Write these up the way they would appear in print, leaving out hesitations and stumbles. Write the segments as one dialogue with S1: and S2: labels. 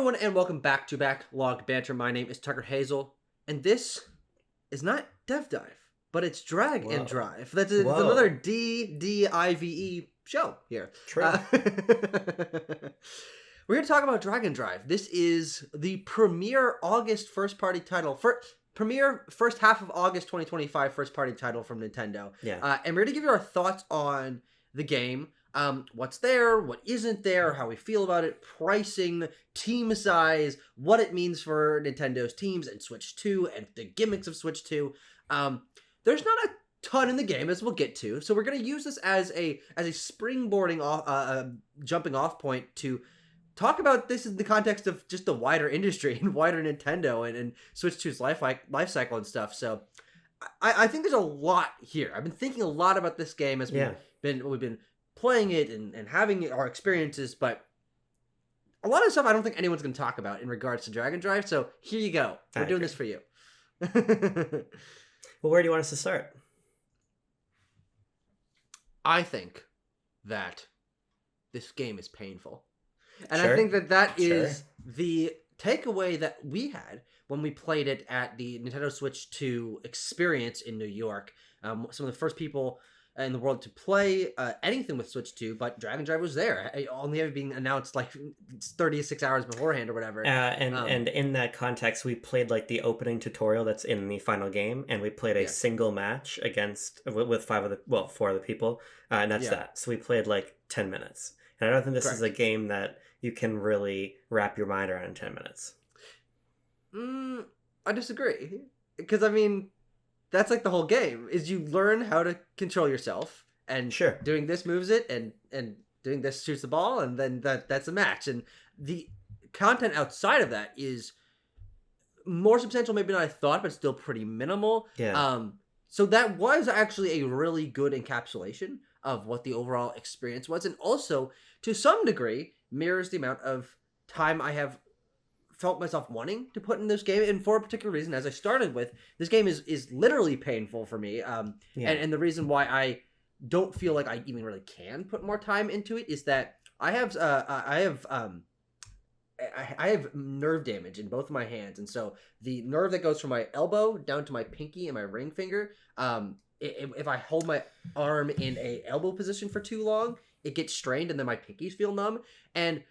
S1: everyone, and welcome back to Backlog Banter. My name is Tucker Hazel, and this is not Dev Dive, but it's Drag and Drive. It's another DDIVE show here.
S2: True.
S1: We're going to talk about Drag and Drive. This is the premier August first-party title, premier first half of August 2025 first-party title from Nintendo.
S2: Yeah.
S1: And we're going to give you our thoughts on the game. What's there, what isn't there, how we feel about it, pricing, team size, what it means for Nintendo's teams and Switch 2 and the gimmicks of Switch 2. There's not a ton in the game, as we'll get to, so we're going to use this as a springboarding off, jumping off point to talk about this in the context of just the wider industry and wider Nintendo and Switch 2's life cycle and stuff. So I think there's a lot here. I've been thinking a lot about this game as we've been playing it and having our experiences, but a lot of stuff I don't think anyone's going to talk about in regards to Drag and Drive, so here you go. We're doing this for you.
S2: Well, where do you want us to start?
S1: I think that this game is painful. And I think that is the takeaway that we had when we played it at the Nintendo Switch 2 experience in New York. Some of the first people in the world to play anything with Switch 2, but Drag and Drive was there, only ever being announced like 36 hours beforehand or whatever.
S2: And in that context, we played like the opening tutorial that's in the final game, and we played a single match with four other people, and that's that. So we played like 10 minutes. And I don't think this is a game that you can really wrap your mind around in 10 minutes.
S1: I disagree. Because, I mean, that's like the whole game, is you learn how to control yourself. And doing this moves it, and doing this shoots the ball, and then that's a match. And the content outside of that is more substantial maybe than I thought, but still pretty minimal.
S2: Yeah.
S1: So that was actually a really good encapsulation of what the overall experience was, and also to some degree mirrors the amount of time I have felt myself wanting to put in this game, and for a particular reason, as I started with, this game is literally painful for me, and the reason why I don't feel like I even really can put more time into it is that I have nerve damage in both of my hands, and so the nerve that goes from my elbow down to my pinky and my ring finger, if I hold my arm in a elbow position for too long, it gets strained, and then my pinkies feel numb. And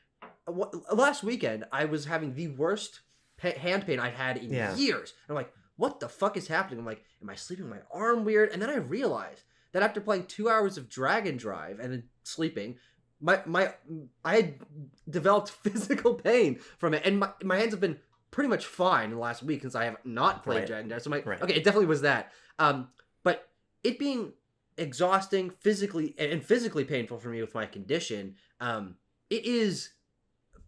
S1: last weekend, I was having the worst hand pain I'd had in years. And I'm like, what the fuck is happening? I'm like, am I sleeping with my arm weird? And then I realized that after playing 2 hours of Drag and Drive and then sleeping, I had developed physical pain from it, and my hands have been pretty much fine in the last week since I have not played Drag and Drive. So I'm like, okay, it definitely was that. But it being exhausting physically painful for me with my condition, it is,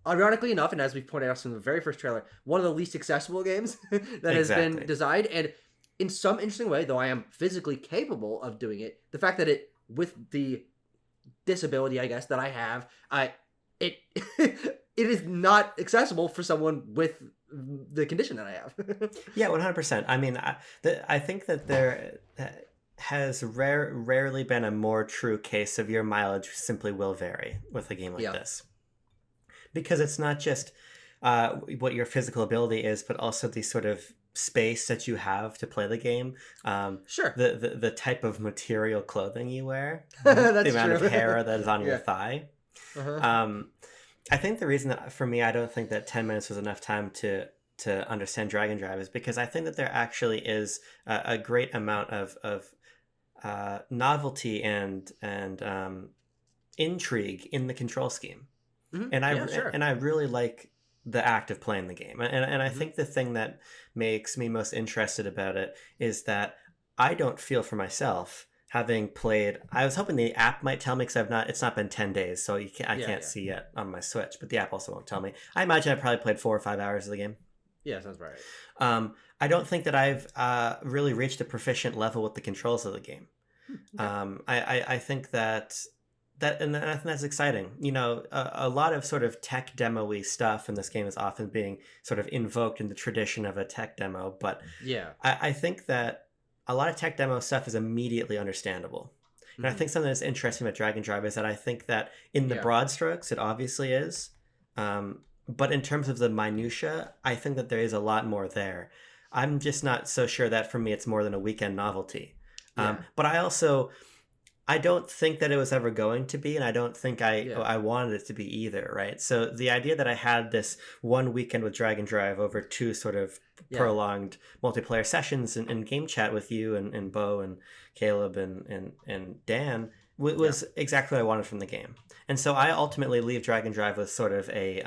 S1: ironically enough, and as we pointed out from the very first trailer, one of the least accessible games that has been designed. And in some interesting way, though I am physically capable of doing it, the fact that it, with the disability, I guess, that I have, it is not accessible for someone with the condition that I have.
S2: Yeah, 100%. I mean, I think that there has rarely been a more true case of your mileage simply will vary with a game like this. Because it's not just what your physical ability is, but also the sort of space that you have to play the game. The type of material clothing you wear. The amount of hair that is on your thigh. I think the reason that, for me, I don't think that 10 minutes was enough time to understand Drag and Drive is because I think that there actually is a great amount of novelty and intrigue in the control scheme. And I really like the act of playing the game. And I think the thing that makes me most interested about it is that I don't feel for myself having played. I was hoping the app might tell me, because it's not been 10 days, so I can't see yet on my Switch, but the app also won't tell me. I imagine I probably played 4 or 5 hours of the game.
S1: Yeah, sounds right.
S2: I don't think that I've really reached a proficient level with the controls of the game. I think that and I think that's exciting. You know, a lot of sort of tech demo-y stuff in this game is often being sort of invoked in the tradition of a tech demo, but I think that a lot of tech demo stuff is immediately understandable. And I think something that's interesting about Drag and Drive is that I think that in the broad strokes, it obviously is. But in terms of the minutia, I think that there is a lot more there. I'm just not so sure that for me it's more than a weekend novelty.
S1: Yeah.
S2: But I don't think that it was ever going to be, and I don't think I wanted it to be either, right? So the idea that I had this one weekend with Dragon Drive over two sort of prolonged multiplayer sessions and game chat with you and Bo and Caleb and Dan was exactly what I wanted from the game. And so I ultimately leave Dragon Drive with sort of a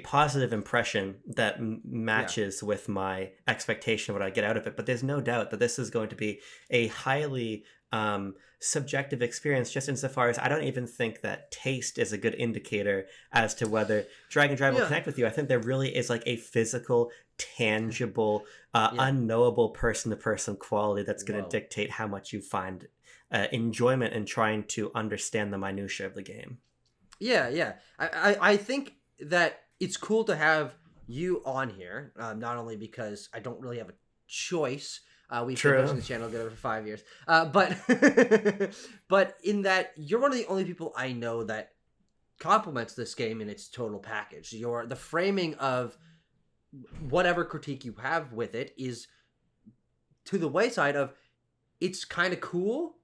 S2: positive impression that matches with my expectation of what I get out of it. But there's no doubt that this is going to be a highly subjective experience, just insofar as I don't even think that taste is a good indicator as to whether Dragon Drive will connect with you. I think there really is like a physical, tangible, unknowable person-to-person quality that's going to dictate how much you find enjoyment in trying to understand the minutia of the game.
S1: Yeah. I think that it's cool to have you on here, not only because I don't really have a choice. We've been hosting the channel together for 5 years. But but in that you're one of the only people I know that complements this game in its total package. The framing of whatever critique you have with it is to the wayside of it's kind of cool.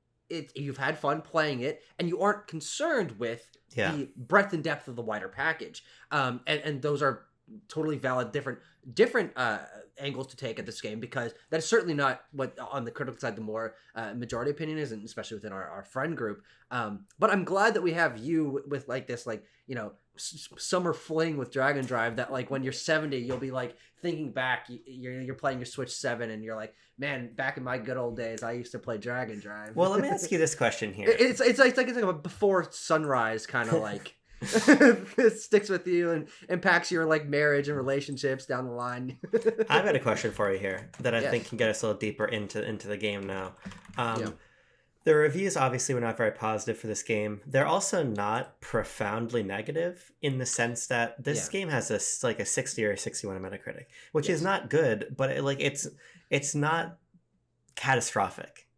S1: You've had fun playing it, and you aren't concerned with the breadth and depth of the wider package. And those are totally valid, different angles to take at this game, because that is certainly not what on the critical side the more majority opinion is, and especially within our friend group. But I'm glad that we have you with like this, like, you know, summer fling with Dragon Drive, that like when you're 70 you'll be like thinking back, you're playing your Switch 7 and you're like, man, back in my good old days I used to play Dragon Drive.
S2: Well, let me ask you this question here.
S1: It's like a before sunrise kind of like it sticks with you and impacts your like marriage and relationships down the line.
S2: I've got a question for you here that I think can get us a little deeper into the game now. The reviews obviously were not very positive for this game. They're also not profoundly negative, in the sense that this game has a 60 or a 61 on Metacritic, which is not good, but it's not catastrophic.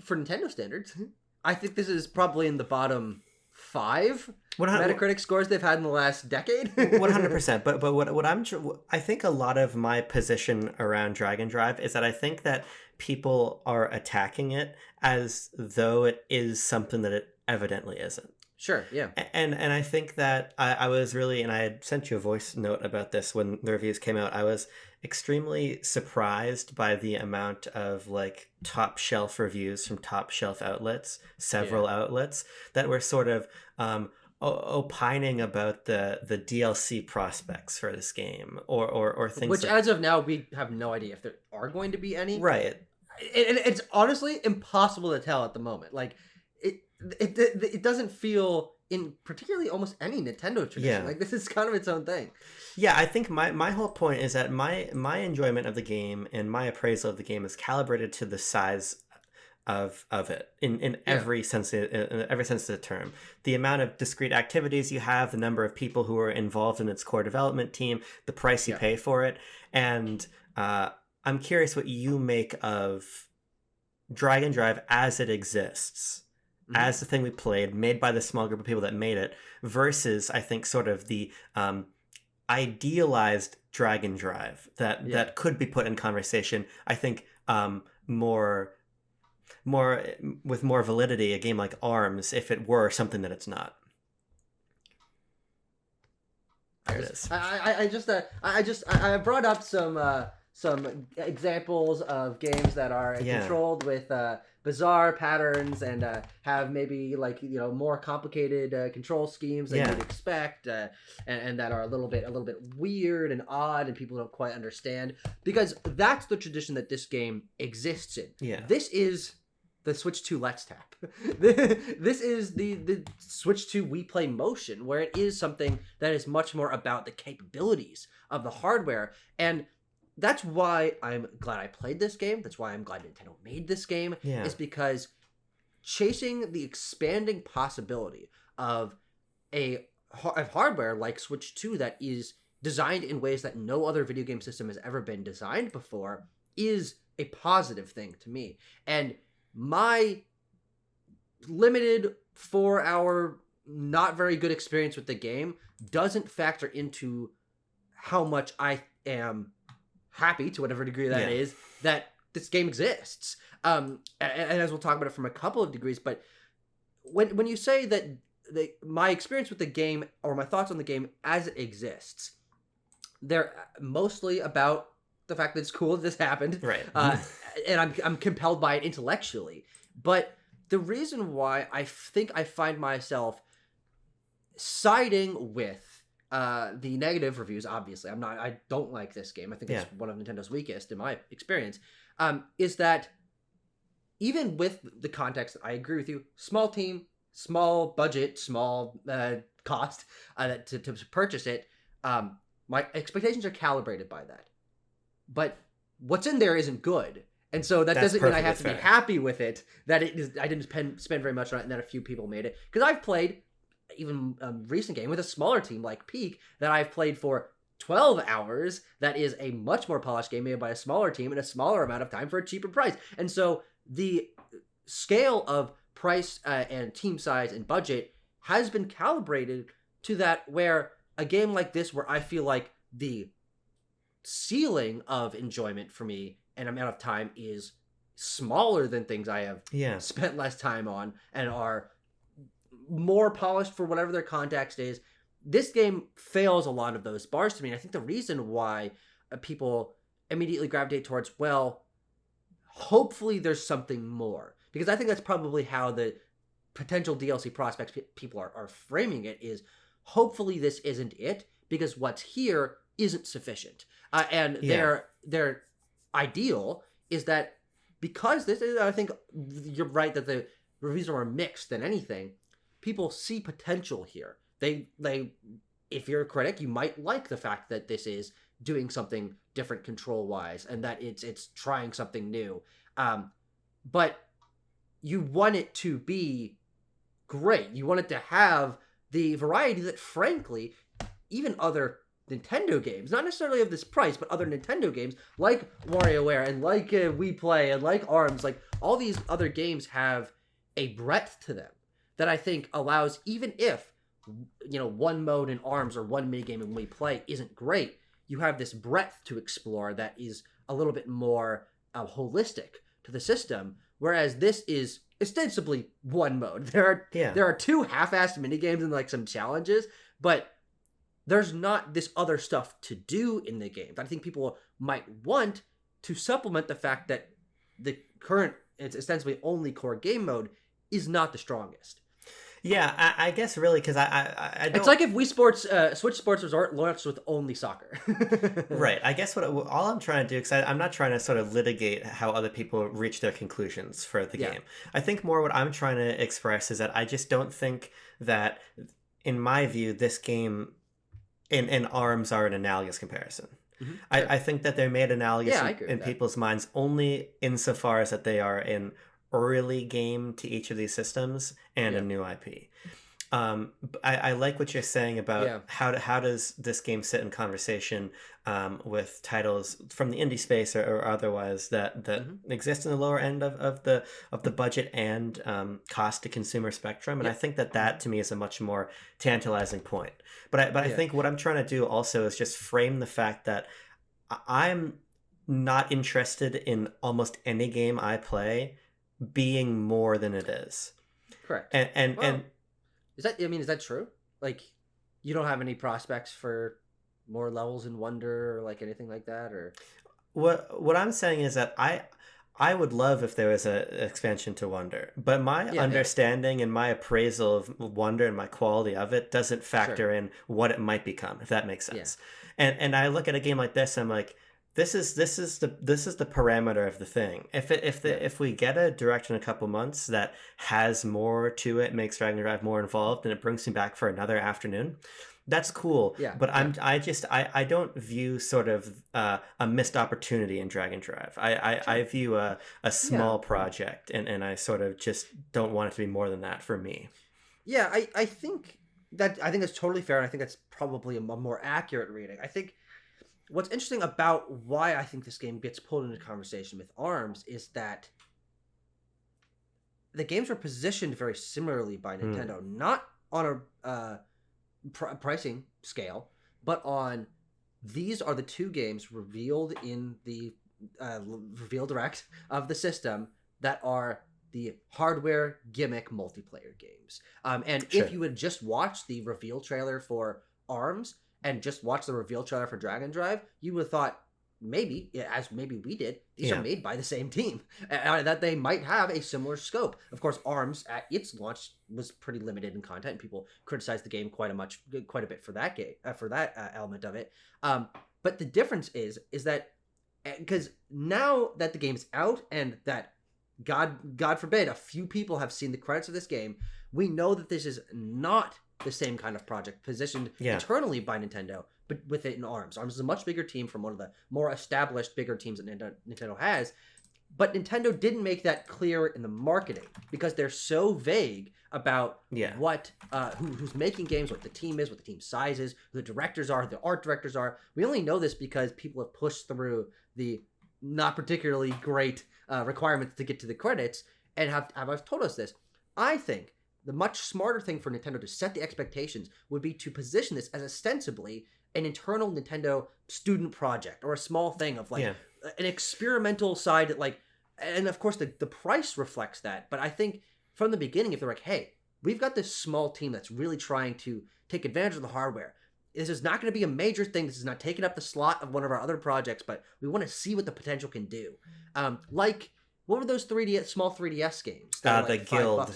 S1: For Nintendo standards, I think this is probably in the bottom 5 Metacritic scores they've had in the last decade.
S2: 100%. But I think a lot of my position around Dragon Drive is that I think that people are attacking it as though it is something that it evidently isn't.
S1: Sure, yeah.
S2: And I think that I was really, and I had sent you a voice note about this when the reviews came out, I was extremely surprised by the amount of like top shelf reviews from top shelf outlets, several outlets, that were sort of opining about the DLC prospects for this game, or things
S1: which as of now we have no idea if there are going to be any.
S2: Right.
S1: And it's honestly impossible to tell at the moment. Like it doesn't feel, in particularly almost any Nintendo tradition, like this is kind of its own thing.
S2: Yeah, I think my whole point is that my enjoyment of the game and my appraisal of the game is calibrated to the size of it in every sense, in every sense of the term. The amount of discrete activities you have, the number of people who are involved in its core development team, the price you pay for it, and I'm curious what you make of Dragon Drive as it exists, as the thing we played, made by the small group of people that made it, versus I think sort of the idealized Dragon Drive that could be put in conversation. I think more with more validity, a game like ARMS, if it were something that it's not. There it is.
S1: I brought up some examples of games that are controlled with bizarre patterns and have maybe like, you know, more complicated control schemes than you'd expect, and that are a little bit weird and odd and people don't quite understand, because that's the tradition that this game exists in. This is the Switch 2 Let's Tap. This is the Switch 2 Wii Play Motion, where it is something that is much more about the capabilities of the hardware. And that's why I'm glad I played this game. That's why I'm glad Nintendo made this game. Is because chasing the expanding possibility of hardware like Switch 2 that is designed in ways that no other video game system has ever been designed before is a positive thing to me. And my limited 4-hour not very good experience with the game doesn't factor into how much I am happy, to whatever degree that is, that this game exists. And as we'll talk about it from a couple of degrees, but when you say that my experience with the game or my thoughts on the game as it exists, they're mostly about the fact that it's cool that this happened,
S2: right?
S1: And I'm compelled by it intellectually. But the reason why I think I find myself siding with the negative reviews, obviously, I don't like this game. I think it's one of Nintendo's weakest in my experience. Is that even with the context, I agree with you. Small team, small budget, small cost to purchase it. My expectations are calibrated by that. But what's in there isn't good. And so that doesn't mean I have to be happy with it, that it is, I didn't spend very much on it and that a few people made it. Because I've played even a recent game with a smaller team like Peak that I've played for 12 hours that is a much more polished game made by a smaller team in a smaller amount of time for a cheaper price. And so the scale of price and team size and budget has been calibrated to that, where a game like this, where I feel like the ceiling of enjoyment for me and amount of time is smaller than things I have spent less time on and are more polished for whatever their context is. This game fails a lot of those bars to me. And I think the reason why people immediately gravitate towards, well, hopefully there's something more. Because I think that's probably how the potential DLC prospects people are framing it, is hopefully this isn't it, because what's here isn't sufficient. And their ideal is that because this is, I think you're right that the reviews are more mixed than anything, people see potential here. They if you're a critic, you might like the fact that this is doing something different control-wise and that it's trying something new. But you want it to be great. You want it to have the variety that, frankly, even other Nintendo games, not necessarily of this price, but other Nintendo games like WarioWare and like Wii Play and like ARMS, like all these other games have a breadth to them that I think allows, even if, one mode in ARMS or one minigame in Wii Play isn't great, you have this breadth to explore that is a little bit more holistic to the system, whereas this is ostensibly one mode. There are two half-assed minigames and like some challenges, but there's not this other stuff to do in the game. I think people might want to supplement the fact that the current, it's ostensibly only core game mode, is not the strongest.
S2: Yeah, I guess really, because I don't...
S1: It's like if Wii Sports, Switch Sports Resort launched with only soccer.
S2: Right. I guess all I'm trying to do, because I'm not trying to sort of litigate how other people reach their conclusions for the game. I think more what I'm trying to express is that I just don't think that, in my view, this game and ARMS are an analogous comparison. Mm-hmm. I think that they're made analogous in people's minds only insofar as that they are an early game to each of these systems and a new IP. I like what you're saying about how does this game sit in conversation with titles from the indie space or otherwise that exist in the lower end of the budget and cost to consumer spectrum. And I think that to me is a much more tantalizing point. But I think what I'm trying to do also is just frame the fact that I'm not interested in almost any game I play being more than it is.
S1: Correct.
S2: And
S1: is that true? Like, you don't have any prospects for more levels in Wonder or like anything like that, or
S2: what I'm saying is that I would love if there was an expansion to Wonder, but my understanding and my appraisal of Wonder and my quality of it doesn't factor in what it might become, if that makes sense. And I look at a game like this, I'm like, this is the parameter of the thing. If we get a direct in a couple months that has more to it, makes Dragon Drive more involved, and it brings me back for another afternoon, that's cool. But I don't view sort of a missed opportunity in Dragon Drive. I view a small project, and I sort of just don't want it to be more than that for me.
S1: Yeah, I think that's totally fair, and I think that's probably a more accurate reading. I think what's interesting about why I think this game gets pulled into conversation with ARMS is that the games were positioned very similarly by Nintendo. Not on a pricing scale, but on these are the two games revealed in the reveal direct of the system that are the hardware gimmick multiplayer games. And
S2: Sure.
S1: if you would just watch the reveal trailer for ARMS and just watch the reveal trailer for Dragon Drive, you would have thought maybe, as maybe we did, these are made by the same team, that they might have a similar scope. Of course, ARMS at its launch was pretty limited in content. People criticized the game quite a bit for that game, for that element of it. But the difference is that because now that the game's out and that God forbid a few people have seen the credits of this game, we know that this is not the same kind of project positioned internally by Nintendo, but with it in ARMS. ARMS is a much bigger team from one of the more established bigger teams that Nintendo has. But Nintendo didn't make that clear in the marketing because they're so vague about what who's making games, what the team is, what the team size is, who the directors are, who the art directors are. We only know this because people have pushed through the not particularly great requirements to get to the credits and have told us this. I think the much smarter thing for Nintendo to set the expectations would be to position this as ostensibly an internal Nintendo student project or a small thing of like an experimental side that like, and of course the price reflects that. But I think from the beginning, if they're like, hey, we've got this small team that's really trying to take advantage of the hardware. This is not going to be a major thing. This is not taking up the slot of one of our other projects, but we want to see what the potential can do. Like, what were those small 3DS games?
S2: The Guild.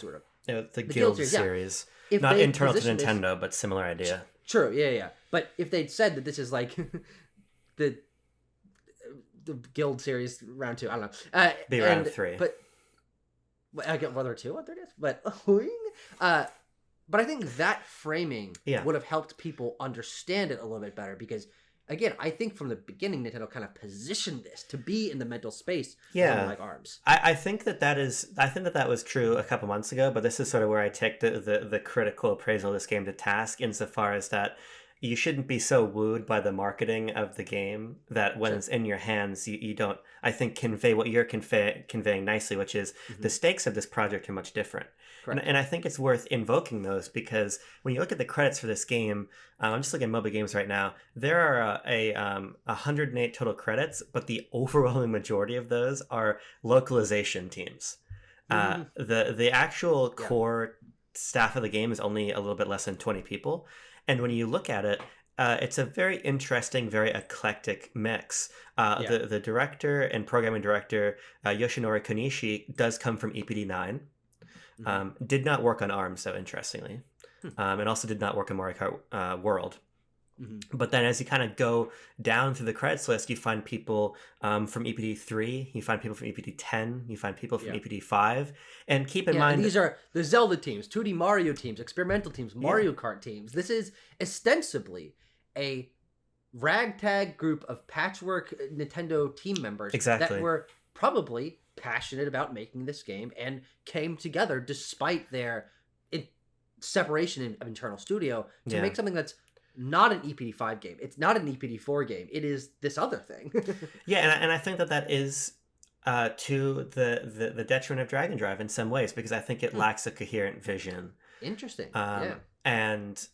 S2: The Guild series.
S1: Yeah.
S2: Not internal to Nintendo, but similar idea.
S1: True, yeah. But if they'd said that this is like the Guild series round 2, I don't know.
S2: Be round 3.
S1: But I get whether 2 on 3DS, but but I think that framing would have helped people understand it a little bit better because, again, I think from the beginning Nintendo kind of positioned this to be in the mental space of like ARMS.
S2: I think that was true a couple months ago, but this is sort of where I take the critical appraisal of this game to task insofar as that you shouldn't be so wooed by the marketing of the game that when it's in your hands, you don't, I think, convey what you're conveying nicely, which is the stakes of this project are much different. And I think it's worth invoking those because when you look at the credits for this game, I'm just looking at mobile games right now, there are 108 total credits, but the overwhelming majority of those are localization teams. The actual core staff of the game is only a little bit less than 20 people. And when you look at it, it's a very interesting, very eclectic mix. The director and programming director, Yoshinori Konishi, does come from EPD9. Did not work on ARMS, so interestingly. And also did not work on Mario Kart World. But then as you kind of go down through the credits list, you find people from EPD3, you find people from EPD10, you find people from EPD5. And keep in mind...
S1: these are the Zelda teams, 2D Mario teams, experimental teams, Mario Kart teams. This is ostensibly a ragtag group of patchwork Nintendo team members that were probably passionate about making this game and came together despite their separation of internal studio to make something that's not an EPD5 game. It's not an EPD4 game. It is this other thing.
S2: And I think that is to the detriment of Dragon Drive in some ways because I think it lacks a coherent vision.
S1: Interesting.
S2: And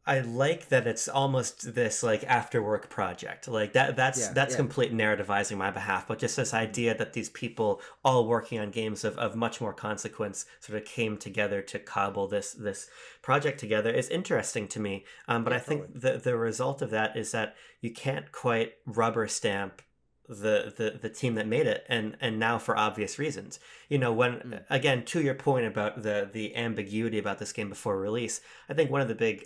S2: I like that it's almost this like after work project. Like that's complete narrativizing on my behalf, but just this idea that these people all working on games of much more consequence sort of came together to cobble this project together is interesting to me. But I think the result of that is that you can't quite rubber stamp the team that made it and now for obvious reasons, when again to your point about the ambiguity about this game before release, I think one of the big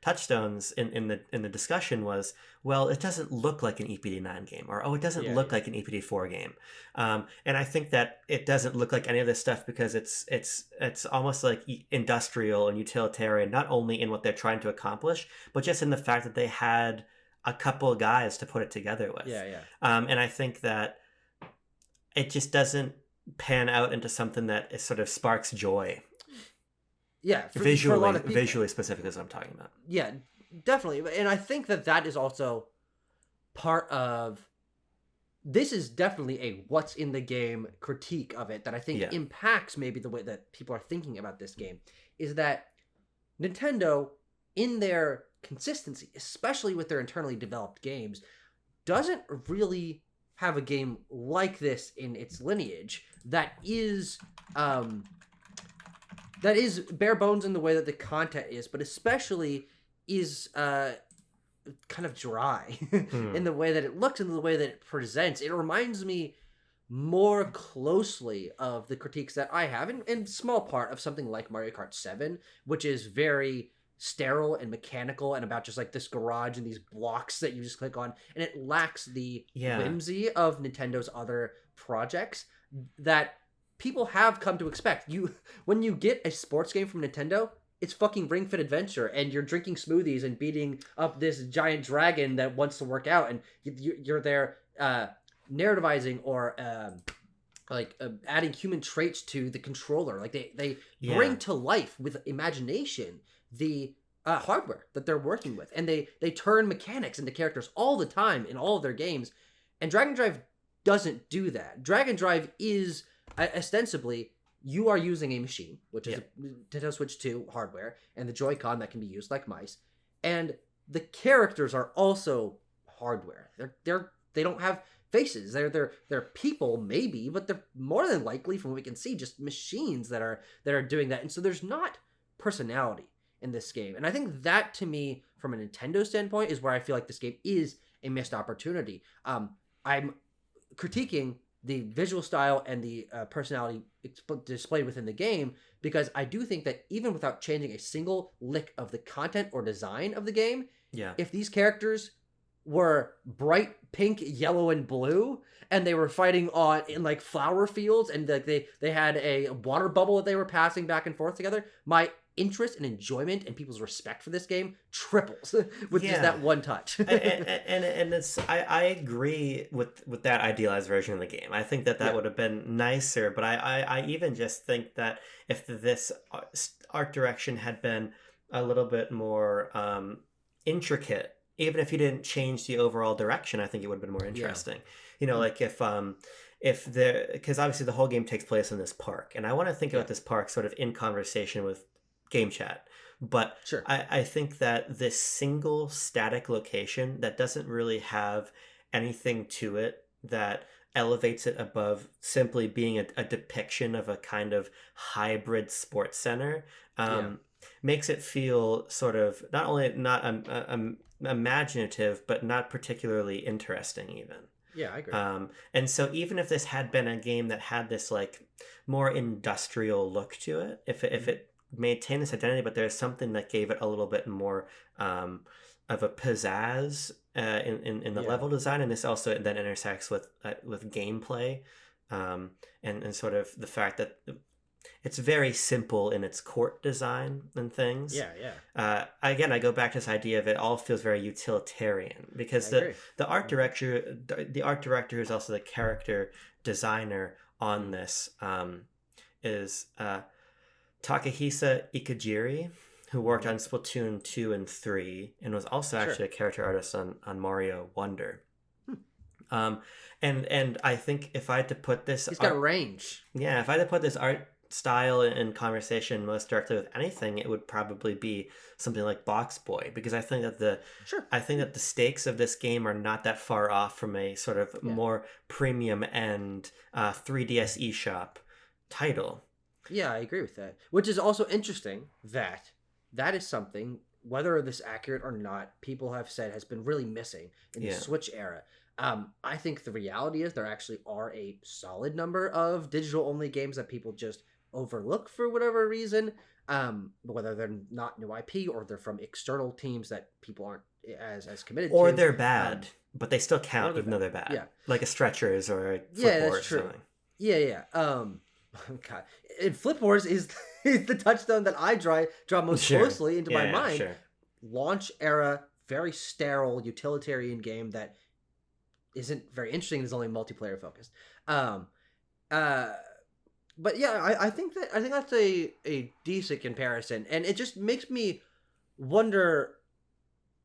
S2: touchstones in the discussion was, well, it doesn't look like an EPD9 game, or it doesn't look like an EPD4 game, and I think that it doesn't look like any of this stuff because it's almost like industrial and utilitarian, not only in what they're trying to accomplish but just in the fact that they had a couple of guys to put it together with. And I think that it just doesn't pan out into something that sort of sparks joy. Visually specific as I'm talking about.
S1: Yeah, definitely. And I think that is also part of this is definitely a what's in the game critique of it that I think impacts maybe the way that people are thinking about this game, is that Nintendo, in their consistency, especially with their internally developed games, doesn't really have a game like this in its lineage that is bare bones in the way that the content is, but especially is kind of dry in the way that it looks and the way that it presents. It reminds me more closely of the critiques that I have, in small part, of something like Mario Kart 7, which is very sterile and mechanical and about just like this garage and these blocks that you just click on, and it lacks the whimsy of Nintendo's other projects that people have come to expect. When you get a sports game from Nintendo, it's fucking Ring Fit Adventure, and you're drinking smoothies and beating up this giant dragon that wants to work out, and you're there narrativizing or adding human traits to the controller. Like they bring to life with imagination the hardware that they're working with, and they turn mechanics into characters all the time in all of their games. And Dragon Drive doesn't do that. Dragon Drive is ostensibly, you are using a machine, which is a Nintendo Switch 2 hardware, and the Joy-Con that can be used like mice, and the characters are also hardware. They don't have faces. They're people maybe, but they're more than likely, from what we can see, just machines that are doing that. And so there's not personality in this game. And I think that, to me, from a Nintendo standpoint, is where I feel like this game is a missed opportunity. I'm critiquing the visual style and the personality displayed within the game, because I do think that even without changing a single lick of the content or design of the game, if these characters were bright pink, yellow, and blue, and they were fighting in like flower fields, and like they had a water bubble that they were passing back and forth together, my interest and enjoyment and people's respect for this game triples with just that one touch.
S2: and it's I agree with that idealized version of the game. I think that would have been nicer, but I even just think that if this art direction had been a little bit more intricate, even if you didn't change the overall direction, I think it would have been more interesting. Like if because obviously the whole game takes place in this park, and I want to think about this park sort of in conversation with Game Chat, but I think that this single static location that doesn't really have anything to it that elevates it above simply being a depiction of a kind of hybrid sports center makes it feel sort of not only not imaginative, but not particularly interesting even.
S1: Yeah, I agree.
S2: And so even if this had been a game that had this like more industrial look to it, if it maintained this identity, but there's something that gave it a little bit more of a pizzazz in the level design, and this also then intersects with gameplay, and sort of the fact that it's very simple in its court design and things. Again, I go back to this idea of it all feels very utilitarian, because the art director who's also the character designer on this is Takahisa Ikejiri, who worked on Splatoon 2 and 3 and was also actually a character artist on Mario Wonder. And I think if I had to put this...
S1: He's got range.
S2: Yeah, if I had to put this art style in conversation most directly with anything, it would probably be something like Box Boy, because I think that the stakes of this game are not that far off from a sort of more premium end 3DS eShop title.
S1: Yeah, I agree with that. Which is also interesting that is something, whether this accurate or not, people have said has been really missing in the Switch era. I think the reality is there actually are a solid number of digital-only games that people just overlook for whatever reason, whether they're not new IP or they're from external teams that people aren't as committed to.
S2: Or they're bad, but they still count even though they're bad. Yeah. Like a Stretchers or a Flip Wars or something.
S1: Yeah. God. And Flip Wars is the touchstone that I draw most closely into my mind. Sure. Launch era, very sterile utilitarian game that isn't very interesting. It's only multiplayer focused. But yeah, I think that's a decent comparison, and it just makes me wonder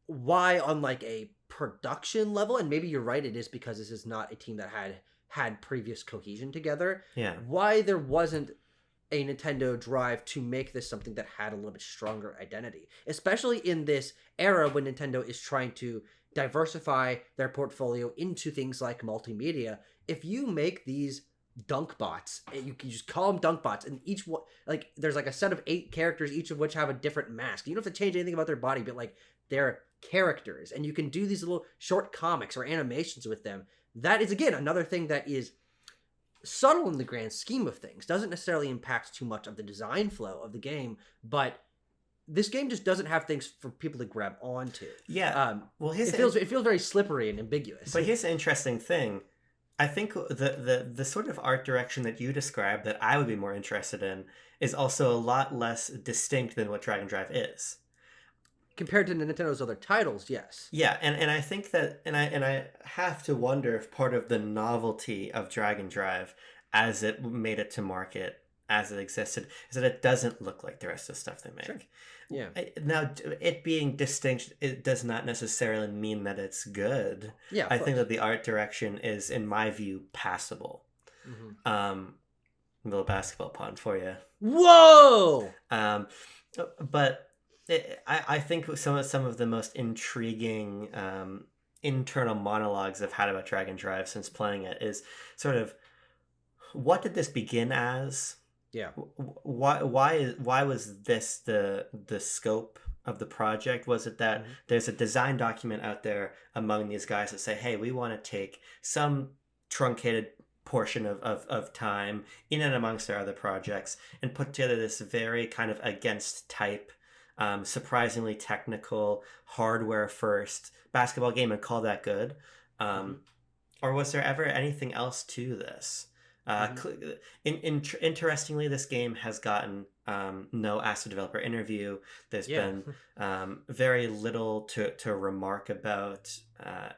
S1: why, on like a production level, and maybe you're right, it is because this is not a team that had previous cohesion together.
S2: Yeah.
S1: Why there wasn't a Nintendo drive to make this something that had a little bit stronger identity, especially in this era when Nintendo is trying to diversify their portfolio into things like multimedia. If you make these dunk bots, you can just call them dunk bots, and each one, like, there's like a set of 8 characters, each of which have a different mask. You don't have to change anything about their body, but like their characters, and you can do these little short comics or animations with them. That is, again, another thing that is subtle in the grand scheme of things, doesn't necessarily impact too much of the design flow of the game, but this game just doesn't have things for people to grab onto.
S2: Yeah. Well,
S1: it feels very slippery and ambiguous.
S2: But here's the interesting thing. I think the sort of art direction that you described that I would be more interested in is also a lot less distinct than what Dragon Drive is.
S1: Compared to Nintendo's other titles, yes.
S2: Yeah, and I think that, and I have to wonder if part of the novelty of Dragon Drive, as it made it to market, as it existed, is that it doesn't look like the rest of the stuff they make.
S1: Sure. Yeah.
S2: Now, it being distinct, it does not necessarily mean that it's good.
S1: Yeah.
S2: I think that the art direction is, in my view, passable.
S1: Mm-hmm.
S2: A little basketball pun for you.
S1: Whoa!
S2: But I think some of the most intriguing internal monologues I've had about Dragon Drive since playing it is sort of, what did this begin as?
S1: Yeah.
S2: Why was this the scope of the project? Was it that there's a design document out there among these guys that say, hey, we want to take some truncated portion of time in and amongst our other projects and put together this very kind of against type, surprisingly technical, hardware first basketball game and call that good? Or was there ever anything else to this? Interestingly, this game has gotten no Ask the Developer interview. There's been very little to remark about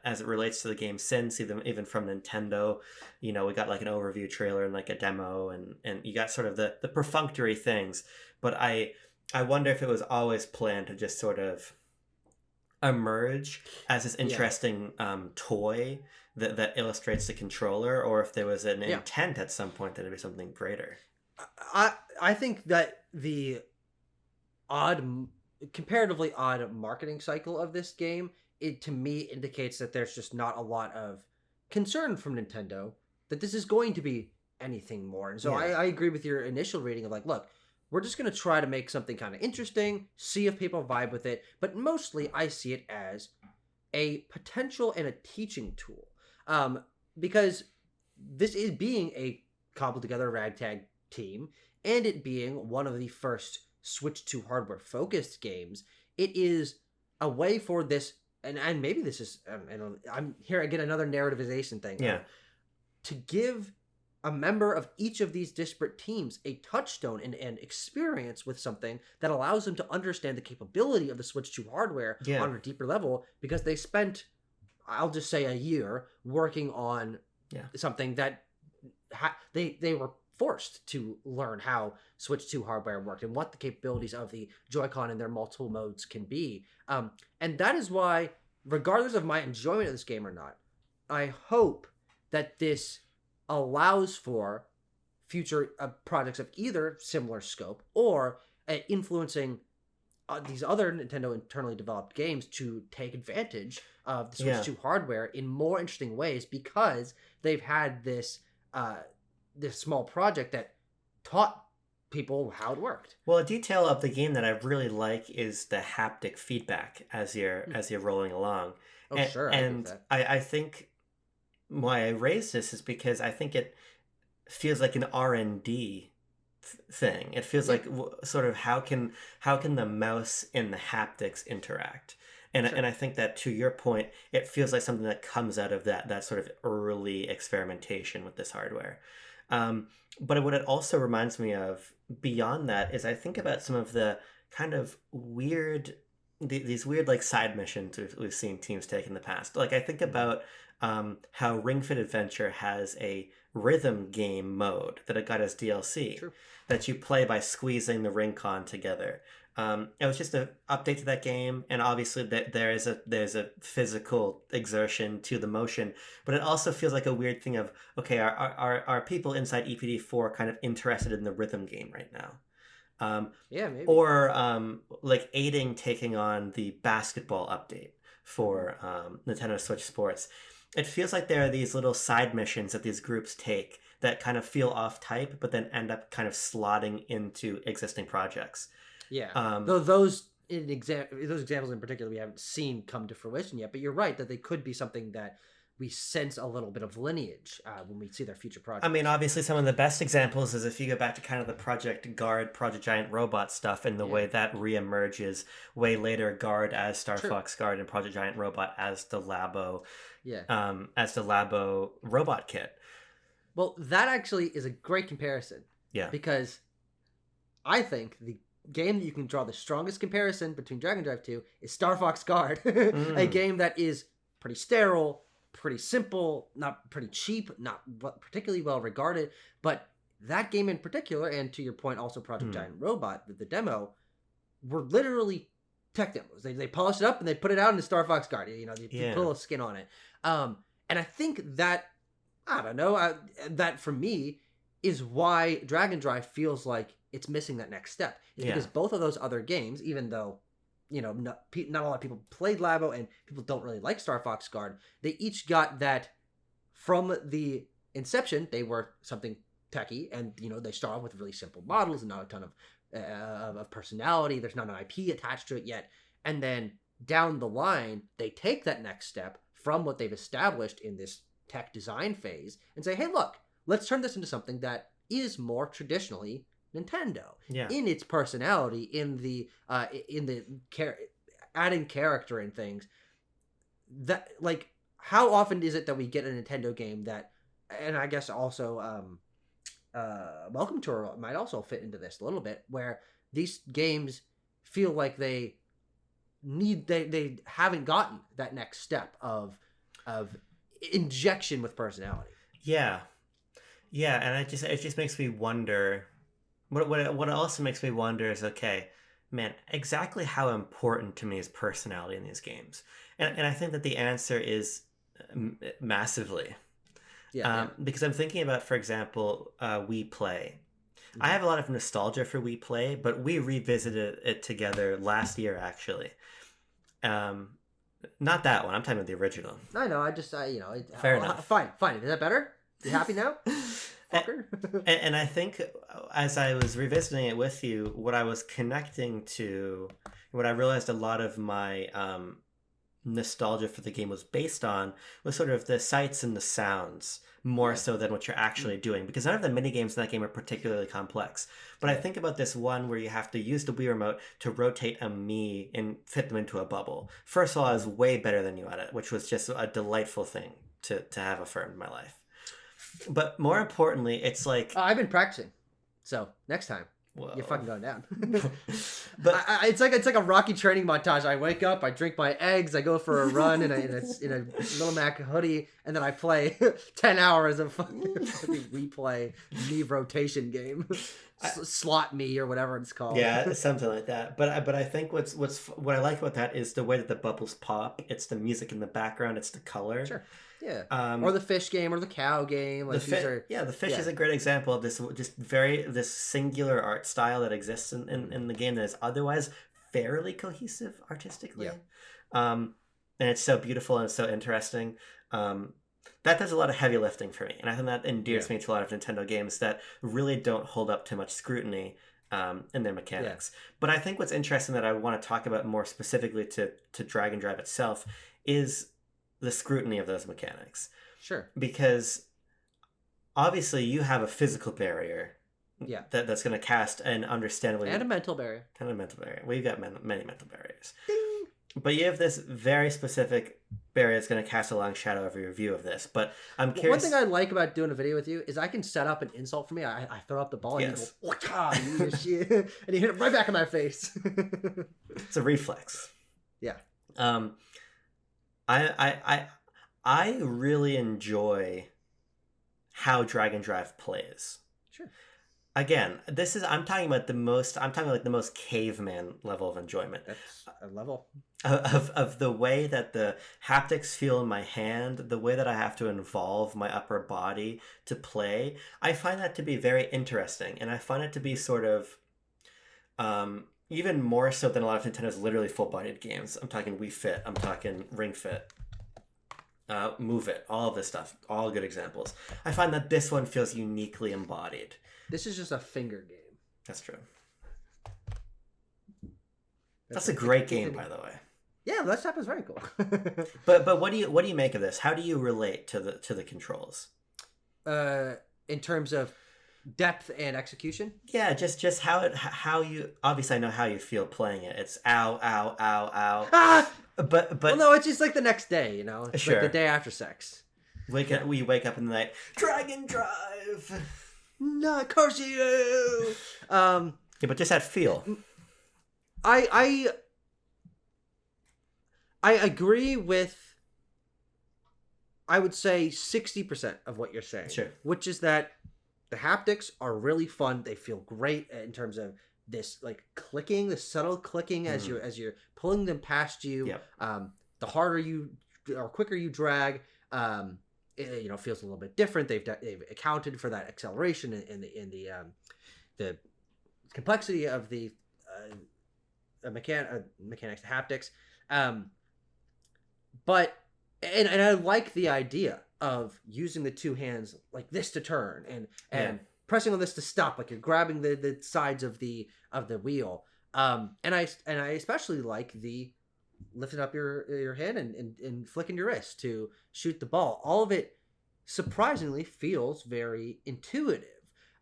S2: as it relates to the game since, even from Nintendo. You know, we got like an overview trailer and like a demo, and you got sort of the perfunctory things. But I wonder if it was always planned to just sort of emerge as this interesting toy that illustrates the controller, or if there was an intent at some point that it'd be something greater.
S1: I think that the comparatively odd marketing cycle of this game, it to me indicates that there's just not a lot of concern from Nintendo that this is going to be anything more. And so I agree with your initial reading of like, look, we're just going to try to make something kind of interesting, see if people vibe with it. But mostly I see it as a potential and a teaching tool. Because this is being a cobbled together ragtag team, and it being one of the first Switch 2 hardware focused games, it is a way for this, and maybe this is, I'm here again, another narrativization thing. To give a member of each of these disparate teams a touchstone and experience with something that allows them to understand the capability of the Switch 2 hardware on a deeper level, because they spent, I'll just say, a year working on something that they were forced to learn how Switch 2 hardware worked and what the capabilities of the Joy-Con and their multiple modes can be. And that is why, regardless of my enjoyment of this game or not, I hope that this allows for future projects of either similar scope or influencing these other Nintendo internally developed games to take advantage of the Switch 2 hardware in more interesting ways, because they've had this small project that taught people how it worked.
S2: Well, a detail of the game that I really like is the haptic feedback as you're rolling along.
S1: Oh, sure.
S2: I think why I raised this is because I think it feels like an R&D thing. It feels like sort of how can the mouse and the haptics interact, and I think that, to your point, it feels like something that comes out of that sort of early experimentation with this hardware. But what it also reminds me of beyond that is I think about some of the kind of weird these weird like side missions we've seen teams take in the past. Like I think about how Ring Fit Adventure has a rhythm game mode that it got as DLC that you play by squeezing the ring con together. It was just an update to that game, and obviously there's a physical exertion to the motion, but it also feels like a weird thing of, okay, are people inside EPD4 kind of interested in the rhythm game right now?
S1: Yeah, maybe.
S2: Or like aiding taking on the basketball update for Nintendo Switch Sports. It feels like there are these little side missions that these groups take that kind of feel off type, but then end up kind of slotting into existing projects.
S1: Yeah. Though those examples in particular we haven't seen come to fruition yet, but you're right that they could be something that we sense a little bit of lineage when we see their future projects.
S2: I mean, obviously, some of the best examples is if you go back to kind of the Project Guard, Project Giant Robot stuff, and the way that reemerges way later. Guard as Star Fox Guard and Project Giant Robot as the Labo, as the Labo robot kit.
S1: Well, that actually is a great comparison.
S2: Yeah,
S1: because I think the game that you can draw the strongest comparison between Dragon Drive 2 is Star Fox Guard, a game that is pretty sterile, pretty simple, not pretty cheap, not particularly well regarded, but that game in particular, and to your point also Project Giant Robot, the demo, were literally tech demos. They polished it up and they put it out into Star Fox Guard. You know, they put a little skin on it. And I think that, I don't know, that for me is why Dragon Drive feels like it's missing that next step. It's because both of those other games, even though, you know, not a lot of people played Labo and people don't really like Star Fox Guard, they each got that from the inception. They were something techie, and, you know, they start off with really simple models and not a ton of personality. There's not an IP attached to it yet. And then down the line, they take that next step from what they've established in this tech design phase and say, hey, look, let's turn this into something that is more traditionally Nintendo in its personality, in the adding character and things. That, like, how often is it that we get a Nintendo game that, and I guess also Welcome Tour might also fit into this a little bit, where these games feel like they haven't gotten that next step of injection with personality.
S2: Yeah, and it just makes me wonder. What also makes me wonder is, okay, man, exactly how important to me is personality in these games? And I think that the answer is massively. Because I'm thinking about, for example, Wii Play. I have a lot of nostalgia for Wii Play, but we revisited it together last year, actually. Not that one. I'm talking about the original.
S1: I know.
S2: Fair enough.
S1: Fine. Is that better? You happy now?
S2: And I think as I was revisiting it with you, what I was connecting to, what I realized a lot of my nostalgia for the game was based on, was sort of the sights and the sounds more so than what you're actually doing, because none of the mini games in that game are particularly complex. But I think about this one where you have to use the Wii remote to rotate a Mii and fit them into a bubble. First of all, I was way better than you at it, which was just a delightful thing to have affirmed in my life. But more importantly, it's like,
S1: I've been practicing, so next time you're fucking going down.
S2: But
S1: it's like a Rocky training montage. I wake up, I drink my eggs, I go for a run in a Little Mac hoodie, and then I play 10 hours of fucking replay Mii rotation game, slot me or whatever it's called.
S2: Yeah, something like that. But I think what I like about that is the way that the bubbles pop. It's the music in the background. It's the color.
S1: Sure. Yeah. Or the fish game or the cow game. Like
S2: the fish is a great example of this this singular art style that exists in the game that is otherwise fairly cohesive artistically.
S1: Yeah.
S2: And it's so beautiful and it's so interesting. That does a lot of heavy lifting for me. And I think that endears me to a lot of Nintendo games that really don't hold up to much scrutiny in their mechanics. But I think what's interesting that I want to talk about more specifically to Dragon Drive itself is the scrutiny of those mechanics.
S1: Sure.
S2: Because obviously you have a physical barrier.
S1: Yeah.
S2: That's going to cast an understandably...
S1: And a mental barrier.
S2: And a mental barrier. We've got many mental barriers. Ding! But you have this very specific barrier that's going to cast a long shadow over your view of this. But I'm curious...
S1: One thing I like about doing a video with you is I can set up an insult for me. I throw up the ball and you go, and you hit it right back in my face.
S2: It's a reflex.
S1: Yeah.
S2: I really enjoy how Dragon Drive plays.
S1: Sure.
S2: Again, I'm talking like the most caveman level of enjoyment
S1: That's a level.
S2: of the way that the haptics feel in my hand, the way that I have to involve my upper body to play. I find that to be very interesting, and I find it to be sort of even more so than a lot of Nintendo's literally full-bodied games. I'm talking Wii Fit, I'm talking Ring Fit, Move It, all of this stuff, all good examples. I find that this one feels uniquely embodied.
S1: This is just a finger game.
S2: That's true. That's a great game, by the way.
S1: Yeah, Let's Tap is very cool.
S2: but what do you make of this? How do you relate to the controls?
S1: In terms of depth and execution.
S2: Yeah, just how you, obviously I know how you feel playing it. It's ow ow ow ow.
S1: Ah!
S2: But
S1: well, no, it's just like the next day, you know. It's
S2: sure.
S1: like the day after sex.
S2: We wake up in the night. Dragon Drive.
S1: No, curse you.
S2: Yeah, but just that feel.
S1: I agree with, I would say 60% of what you're saying.
S2: Sure.
S1: Which is that the haptics are really fun. They feel great in terms of this like clicking, the subtle clicking as you're pulling them past you.
S2: Yep.
S1: The harder you or quicker you drag, it feels a little bit different. They've accounted for that acceleration in the complexity of the mechanics, the haptics. But I like the idea of using the two hands like this to turn and pressing on this to stop, like you're grabbing the sides of the wheel. And I especially like the lifting up your hand and flicking your wrist to shoot the ball. All of it surprisingly feels very intuitive.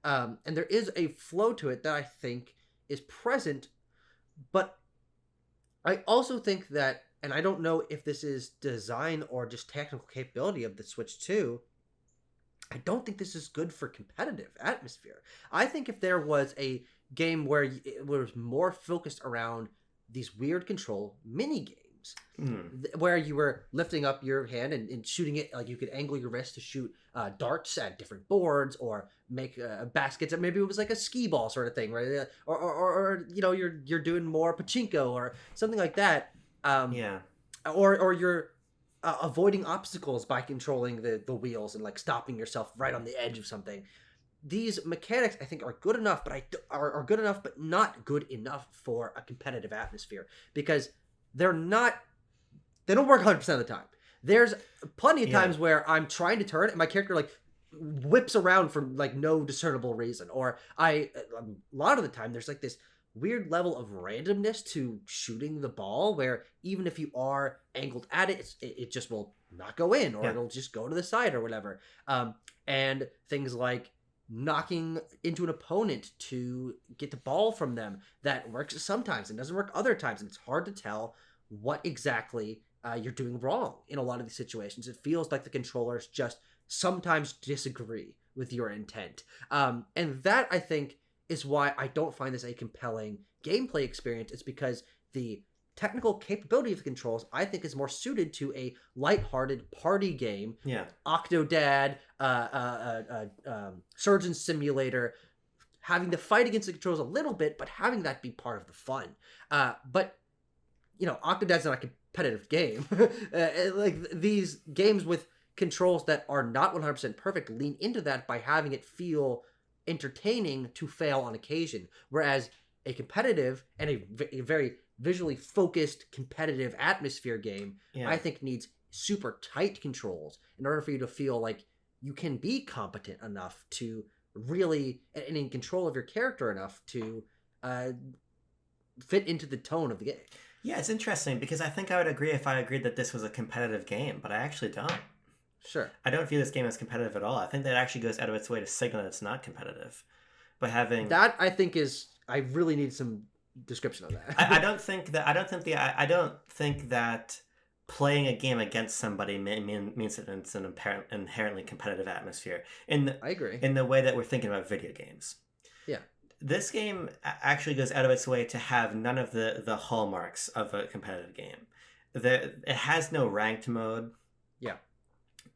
S1: And there is a flow to it that I think is present, but I also think that, and I don't know if this is design or just technical capability of the Switch 2, I don't think this is good for competitive atmosphere. I think if there was a game where it was more focused around these weird control mini games, where you were lifting up your hand and shooting it, like you could angle your wrist to shoot darts at different boards or make baskets. Maybe it was like a skee ball sort of thing, right? Or you're doing more pachinko or something like that. Or you're avoiding obstacles by controlling the wheels and like stopping yourself right on the edge of something. These mechanics, I think, are good enough, but are good enough, but not good enough for a competitive atmosphere because they don't work 100% of the time. There's plenty of times where I'm trying to turn and my character like whips around for like no discernible reason, or a lot of the time there's like this weird level of randomness to shooting the ball where even if you are angled at it, it just will not go in, or it'll just go to the side or whatever. And things like knocking into an opponent to get the ball from them, that works sometimes and doesn't work other times, and it's hard to tell what exactly you're doing wrong in a lot of these situations. It feels like the controllers just sometimes disagree with your intent, and that, I think, is why I don't find this a compelling gameplay experience. It's because the technical capability of the controls, I think, is more suited to a lighthearted party game. Octodad, Surgeon Simulator, having to fight against the controls a little bit, but having that be part of the fun. But, Octodad's not a competitive game. Like, these games with controls that are not 100% perfect lean into that by having it feel entertaining to fail on occasion, whereas a competitive and a very visually focused competitive atmosphere game, I think, needs super tight controls in order for you to feel like you can be competent enough to really, and in control of your character enough to fit into the tone of the game.
S2: Yeah, it's interesting because I think I would agree if I agreed that this was a competitive game, but I actually don't.
S1: Sure.
S2: I don't view this game as competitive at all. I think that actually goes out of its way to signal that it's not competitive. By having
S1: that, I think I really need some description of that.
S2: I don't think that playing a game against somebody means that it's an inherently competitive atmosphere. I
S1: agree.
S2: In the way that we're thinking about video games.
S1: Yeah.
S2: This game actually goes out of its way to have none of the hallmarks of a competitive game. It has no ranked mode.
S1: Yeah.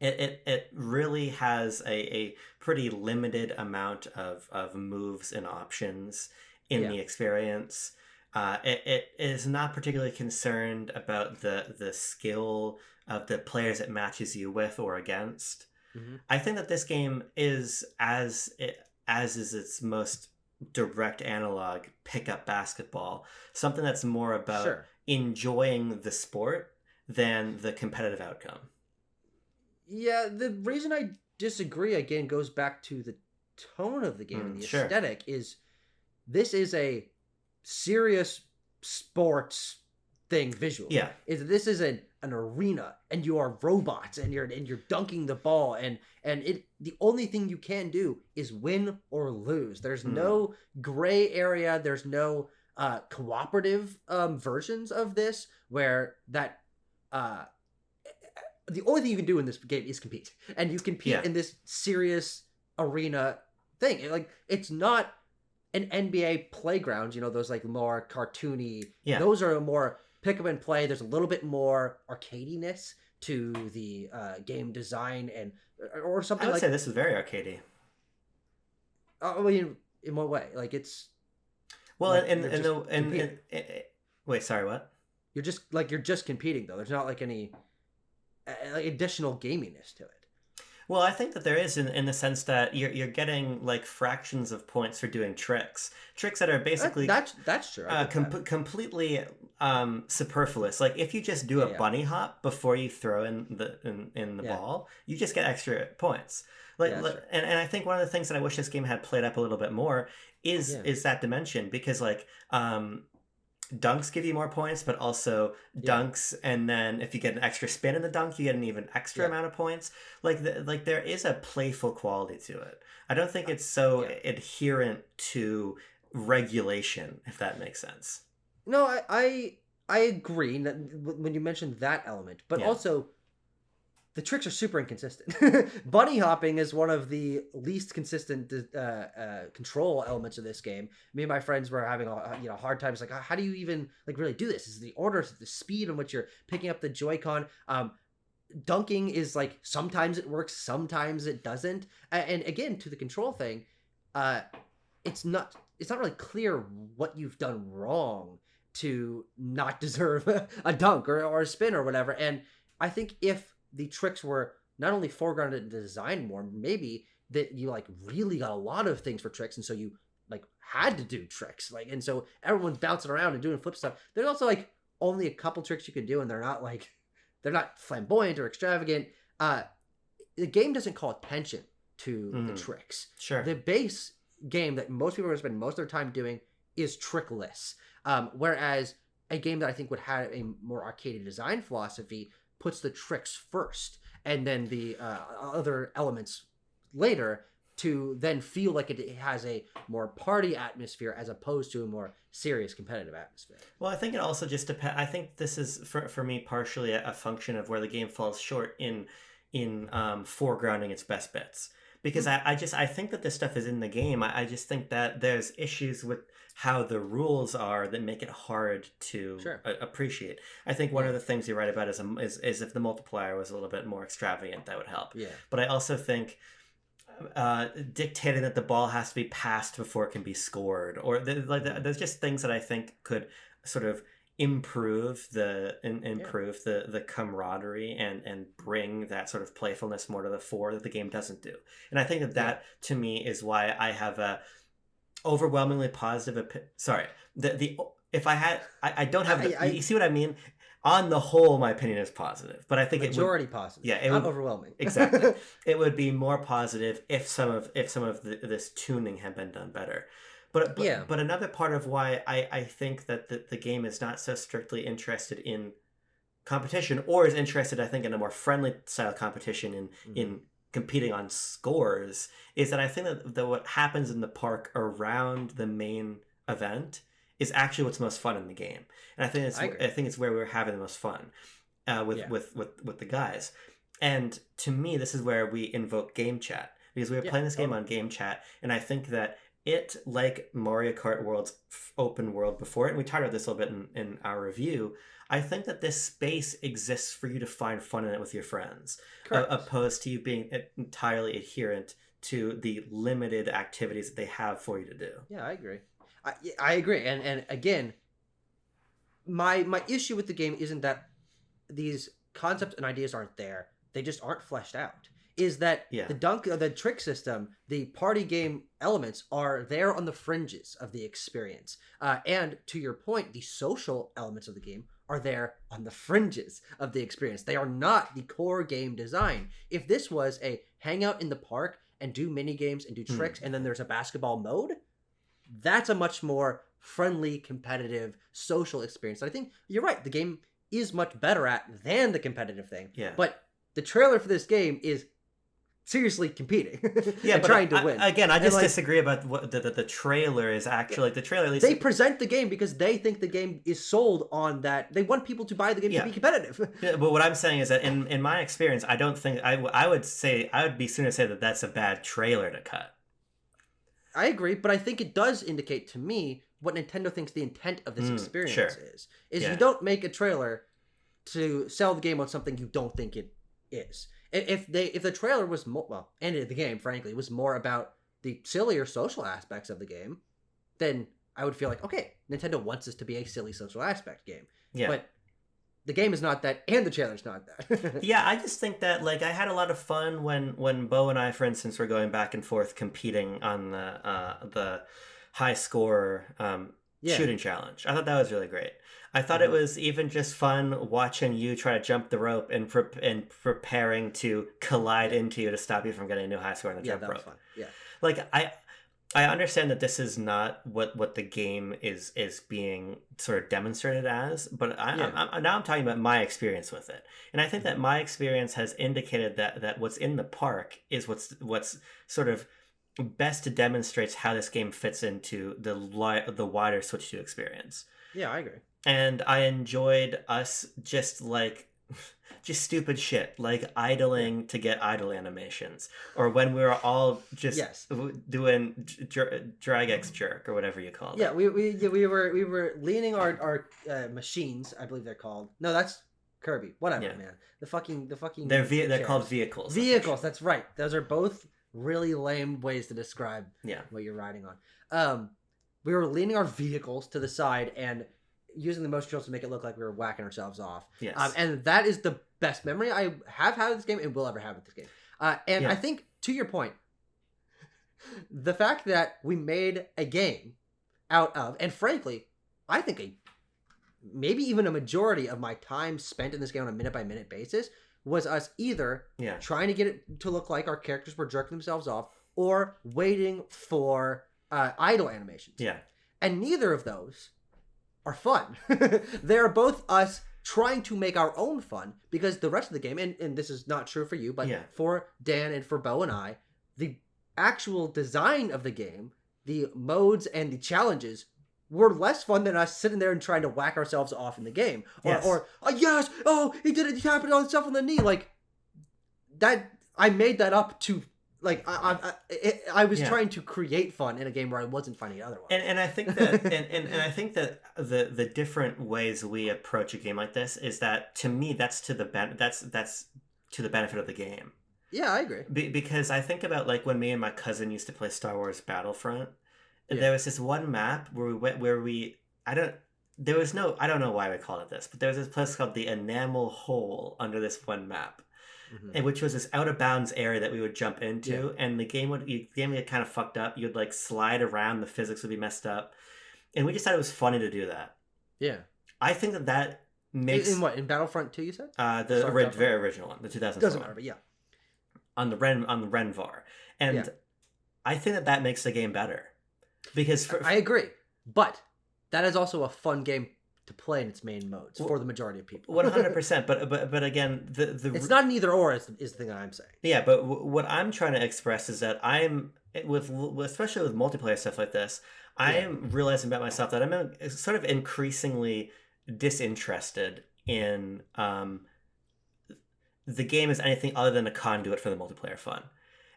S2: it really has a pretty limited amount of moves and options in the experience. It is not particularly concerned about the skill of the players it matches you with or against.
S1: Mm-hmm.
S2: I think that this game is as is its most direct analog, pickup basketball, something that's more about enjoying the sport than the competitive outcome.
S1: Yeah, the reason I disagree again goes back to the tone of the game and the aesthetic. Is this is a serious sports thing visually.
S2: Yeah.
S1: This is an arena and you are robots and you're dunking the ball and the only thing you can do is win or lose. There's no gray area, there's no cooperative versions of this where that the only thing you can do in this game is compete. And you compete in this serious arena thing. Like, it's not an NBA playground, those like more cartoony. Yeah. Those are more pick up and play. There's a little bit more arcadiness to the game design or something.
S2: I would say this is very arcadey.
S1: I mean, in what way? Like, it's
S2: well, like wait, sorry, what?
S1: You're just competing though. There's not like any like additional gaminess to it.
S2: Well, I think that there is in the sense that you're getting like fractions of points for doing tricks that are basically
S1: that's true.
S2: Completely superfluous. Like if you just do a bunny hop before you throw in the ball, you just get extra points. And I think one of the things that I wish this game had played up a little bit more is that dimension, because like dunks give you more points, but also dunks, and then if you get an extra spin in the dunk, you get an even extra amount of points. Like there is a playful quality to it. I don't think it's so adherent to regulation, if that makes sense.
S1: No, I agree when you mentioned that element, but also the tricks are super inconsistent. Bunny hopping is one of the least consistent control elements of this game. Me and my friends were having a hard time. It's like, how do you even like really do this? Is the order, is the speed in which you're picking up the Joy-Con? Dunking is like sometimes it works, sometimes it doesn't. And again, to the control thing, it's not really clear what you've done wrong to not deserve a dunk or a spin or whatever. And I think if the tricks were not only foregrounded and designed more, maybe that you like really got a lot of things for tricks, and so you like had to do tricks, like, and so everyone's bouncing around and doing flip stuff. There's also like only a couple tricks you can do, and they're not flamboyant or extravagant. The game doesn't call attention to the tricks.
S2: Sure.
S1: The base game that most people are going to spend most of their time doing is trickless. Whereas a game that I think would have a more arcade design philosophy puts the tricks first and then the other elements later, to then feel like it has a more party atmosphere as opposed to a more serious competitive atmosphere.
S2: Well, I think it also just depends. I think this is for me partially a function of where the game falls short in foregrounding its best bits, because I think that this stuff is in the game. I just think that there's issues with how the rules are that make it hard to appreciate. I think one of the things you write about is if the multiplier was a little bit more extravagant, that would help.
S1: Yeah.
S2: But I also think dictating that the ball has to be passed before it can be scored, or there's just things that I think could sort of improve the camaraderie and bring that sort of playfulness more to the fore that the game doesn't do. And I think that to me is why I have a overwhelmingly positive if I had I don't have you see what I mean. On the whole, my opinion is positive, but I think
S1: majority positive.
S2: Yeah,
S1: not overwhelming.
S2: Exactly. It would be more positive if some of this tuning had been done better. But another part of why I think that the game is not so strictly interested in competition, or is interested, I think, in a more friendly style competition in competing on scores, is that I think that what happens in the park around the main event is actually what's most fun in the game. And I think it's where we're having the most fun with the guys. And to me, this is where we invoke game chat, because we were playing this game on game chat, and I think that it, like Mario Kart World's open world before it, and we talked about this a little bit in our review, I think that this space exists for you to find fun in it with your friends,
S1: Correct.
S2: opposed to you being entirely adherent to the limited activities that they have for you to do.
S1: Yeah, I agree. I agree, and again, my issue with the game isn't that these concepts and ideas aren't there; they just aren't fleshed out. Is that
S2: Yeah.
S1: the trick system, the party game elements are there on the fringes of the experience, and to your point, the social elements of the game are there on the fringes of the experience. They are not the core game design. If this was a hang out in the park and do mini games and do tricks, and then there's a basketball mode, that's a much more friendly, competitive, social experience. And I think you're right. The game is much better at than the competitive thing.
S2: Yeah.
S1: But the trailer for this game is seriously competing.
S2: Yeah,
S1: and
S2: but
S1: trying to win.
S2: Again, I just
S1: like,
S2: disagree about what the trailer is actually. Like the trailer, at least
S1: they present the game because they think the game is sold on that. They want people to buy the game to be competitive.
S2: Yeah, but what I'm saying is that in my experience, I don't think I would be sooner say that that's a bad trailer to cut.
S1: I agree, but I think it does indicate to me what Nintendo thinks the intent of this experience is. You don't make a trailer to sell the game on something you don't think it is. If the trailer was and the game, frankly, was more about the sillier social aspects of the game, then I would feel like, okay, Nintendo wants this to be a silly social aspect game.
S2: Yeah.
S1: But the game is not that, and the trailer's not that.
S2: Yeah, I just think that like I had a lot of fun when Bo and I, for instance, were going back and forth competing on the high score shooting challenge. I thought that was really great. I thought it was even just fun watching you try to jump the rope and preparing to collide into you to stop you from getting a new high score on the jump rope.
S1: Yeah, that was fun. Yeah.
S2: Like I understand that this is not what the game is being sort of demonstrated as, but I'm talking about my experience with it, and I think that my experience has indicated that what's in the park is what's sort of best demonstrates how this game fits into the wider Switch 2 experience.
S1: Yeah, I agree.
S2: And I enjoyed us just stupid shit like idling to get idle animations, or when we were all just doing drag X jerk or whatever you call it.
S1: Yeah, we were leaning our machines, I believe they're called. No, that's Kirby. Whatever, man. The fucking.
S2: They're called vehicles.
S1: Vehicles. That's right. Those are both really lame ways to describe what you're riding on. We were leaning our vehicles to the side and using the motion controls to make it look like we were whacking ourselves off.
S2: Yes.
S1: And that is the best memory I have had of this game and will ever have with this game. I think, to your point, the fact that we made a game out of, and frankly, I think maybe even a majority of my time spent in this game on a minute-by-minute basis was us either trying to get it to look like our characters were jerking themselves off or waiting for idle animations.
S2: Yeah.
S1: And neither of those are fun. They're both us trying to make our own fun, because the rest of the game, and this is not true for you, but for Dan and for Bo and I, the actual design of the game, the modes and the challenges were less fun than us sitting there and trying to whack ourselves off in the game. Or he did it, he tapped on himself on the knee. Like, that, I made that up to, like, I was trying to create fun in a game where I wasn't finding it otherwise.
S2: And I think that and I think that the different ways we approach a game like this is that, to me, that's to the benefit of the game.
S1: Yeah, I agree.
S2: Because I think about like when me and my cousin used to play Star Wars Battlefront. There was this one map where we went I don't know why we called it this, but there was this place called the Enamel Hole under this one map. And which was this out of bounds area that we would jump into, and the game would get kind of fucked up. You'd like slide around, the physics would be messed up, and we just thought it was funny to do that. Yeah, I think that makes
S1: in Battlefront 2 you said
S2: the very original one, the 2004.
S1: Doesn't matter, but
S2: on the Renvar, and I think that makes the game better because
S1: I agree, but that is also a fun game to play in its main modes for the majority of people.
S2: 100%, but again, the
S1: it's not an either or is the thing that I'm saying.
S2: Yeah, but what I'm trying to express is that I'm especially with multiplayer stuff like this, I am realizing about myself that I'm sort of increasingly disinterested in the game as anything other than a conduit for the multiplayer fun,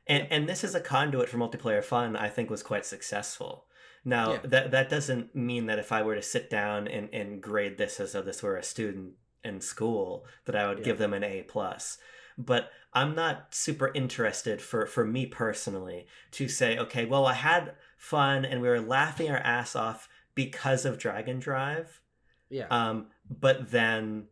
S2: and this is a conduit for multiplayer fun. I think was quite successful. Now,
S1: Yeah.
S2: that doesn't mean that if I were to sit down and grade this as though this were a student in school, that I would
S1: Yeah.
S2: give them an A plus. But I'm not super interested for me personally to say, okay, well, I had fun and we were laughing our ass off because of Dragon Drive.
S1: Yeah.
S2: But then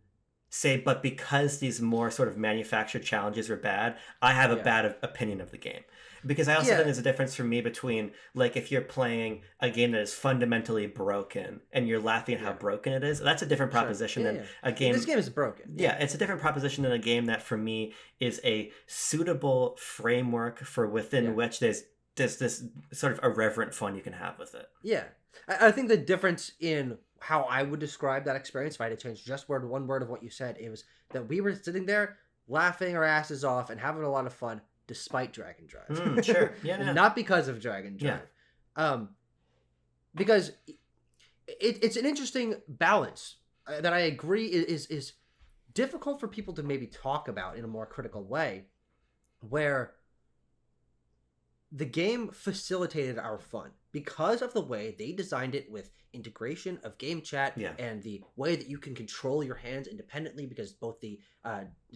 S2: say, but because these more sort of manufactured challenges are bad, I have a
S1: Yeah.
S2: bad opinion of the game. Because I also
S1: Yeah.
S2: think there's a difference for me between, like, if you're playing a game that is fundamentally broken and you're laughing at how
S1: Yeah.
S2: broken it is, that's a different
S1: Sure.
S2: proposition
S1: Yeah,
S2: than
S1: yeah.
S2: a game.
S1: This game is broken.
S2: Yeah, it's a different proposition than a game that for me is a suitable framework for within
S1: Yeah.
S2: which there's this sort of irreverent fun you can have with it.
S1: Yeah. I think the difference in how I would describe that experience, if I had to change just one word of what you said, it was that we were sitting there laughing our asses off and having a lot of fun despite Dragon Drive.
S2: Sure. Yeah.
S1: Not because of Dragon Drive. Because it's an interesting balance that I agree is difficult for people to maybe talk about in a more critical way, where the game facilitated our fun because of the way they designed it with integration of game chat
S2: Yeah.
S1: and the way that you can control your hands independently, because both the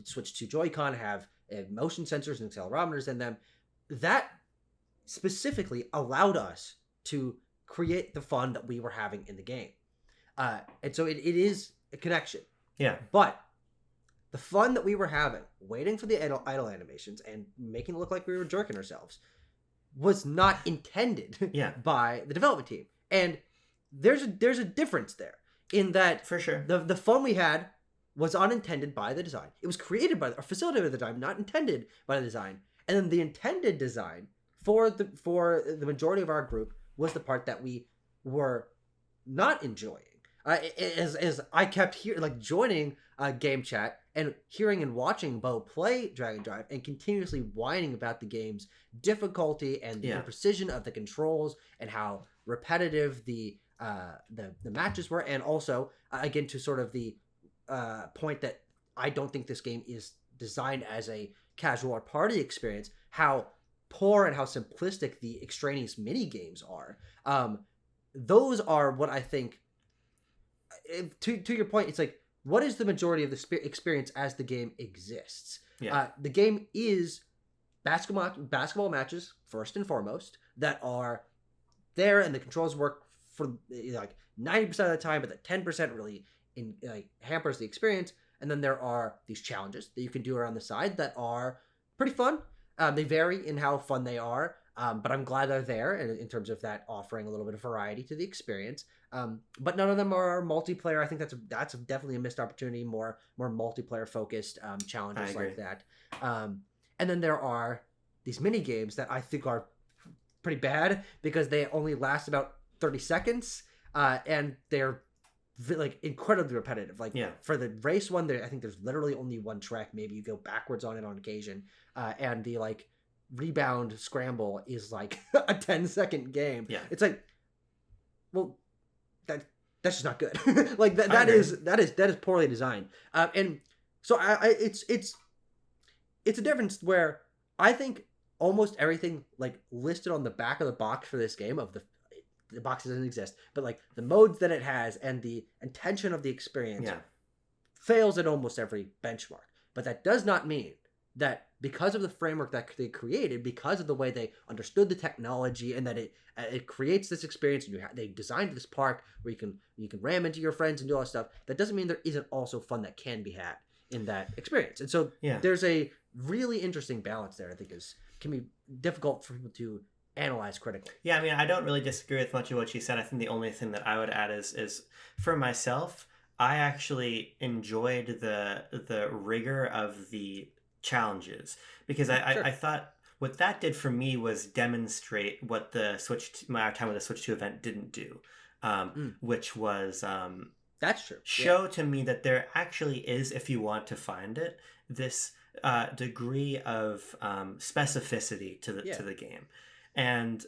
S1: Switch 2 Joy-Con have motion sensors and accelerometers in them. That specifically allowed us to create the fun that we were having in the game. And so it is a connection.
S2: Yeah.
S1: But the fun that we were having, waiting for the idle animations and making it look like we were jerking ourselves, was not intended
S2: Yeah.
S1: by the development team. And there's a difference there in that
S2: For sure.
S1: the fun we had was unintended by the design. It was created by or facilitated by the design, not intended by the design. And then the intended design for the majority of our group was the part that we were not enjoying. As I kept joining game chat and hearing and watching Bo play Dragon Drive and continuously whining about the game's difficulty and the imprecision of the controls and how repetitive the matches were, and also again to sort of the point that I don't think this game is designed as a casual or party experience, how poor and how simplistic the extraneous mini games are. Those are what I think. To your point, it's like, what is the majority of the experience as the game exists?
S2: Yeah.
S1: The game is basketball matches first and foremost that are there, and the controls work for like 90% of the time, but the 10% really hampers the experience. And then there are these challenges that you can do around the side that are pretty fun. They vary in how fun they are, but I'm glad they're there in terms of that offering a little bit of variety to the experience. But none of them are multiplayer. I think that's definitely a missed opportunity. More multiplayer focused challenges like that. And then there are these mini games that I think are pretty bad because they only last about 30 seconds, and they're like incredibly repetitive. For the race one, I think there's literally only one track. Maybe you go backwards on it on occasion, and the rebound scramble is like a 10-second game.
S2: Yeah.
S1: It's like, well, that's just not good. That is poorly designed. And so it's a difference where I think almost everything listed on the back of the box for this game of the box doesn't exist, but the modes that it has and the intention of the experience fails at almost every benchmark. But that does not mean that because of the framework that they created, because of the way they understood the technology, and that it creates this experience, and they designed this park where you can ram into your friends and do all that stuff, that doesn't mean there isn't also fun that can be had in that experience. And so there's a really interesting balance there. I think can be difficult for people to analyze critically.
S2: Yeah, I mean, I don't really disagree with much of what you said. I think the only thing that I would add is for myself, I actually enjoyed the rigor of the challenges, because I thought what that did for me was demonstrate what my time with the Switch 2 event didn't do, which was
S1: that's true.
S2: Show to me that there actually is, if you want to find it, this degree of specificity to the game. And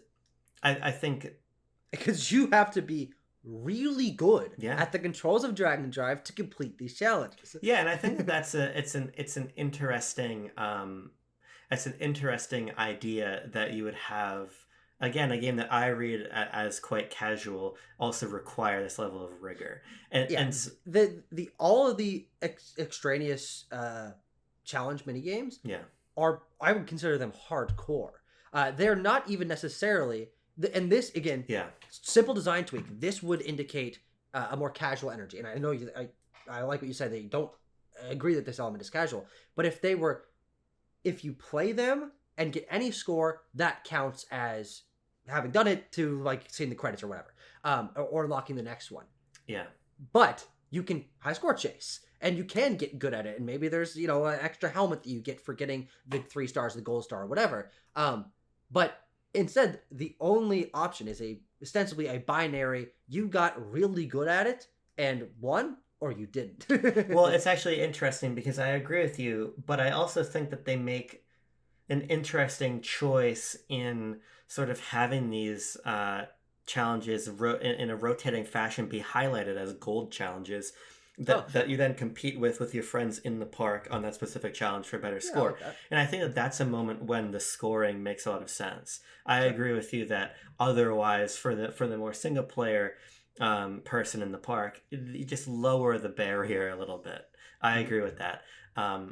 S2: I think
S1: because you have to be really good
S2: at
S1: the controls of Dragon Drive to complete these challenges.
S2: Yeah, and I think that's it's an interesting idea that you would have again, a game that I read as quite casual also require this level of rigor. And
S1: the all of the extraneous challenge mini games
S2: yeah,
S1: are, I would consider them hardcore. They're not even necessarily, and this again,
S2: yeah,
S1: simple design tweak. This would indicate a more casual energy. And I know I like what you said. They don't agree that this element is casual, but if you play them and get any score, that counts as having done it, to like seeing the credits or whatever, or unlocking the next one.
S2: yeah.
S1: But you can high score chase, and you can get good at it, and maybe there's an extra helmet that you get for getting the 3 stars, the gold star, or whatever. But instead, the only option is ostensibly a binary. You got really good at it and won, or you didn't.
S2: Well, it's actually interesting because I agree with you, but I also think that they make an interesting choice in sort of having these challenges in a rotating fashion be highlighted as gold challenges that you then compete with your friends in the park on that specific challenge for a better score.
S1: I like
S2: and I think that that's a moment when the scoring makes a lot of sense. I agree with you that otherwise for the more single player person in the park, you just lower the barrier a little bit. I agree with that. I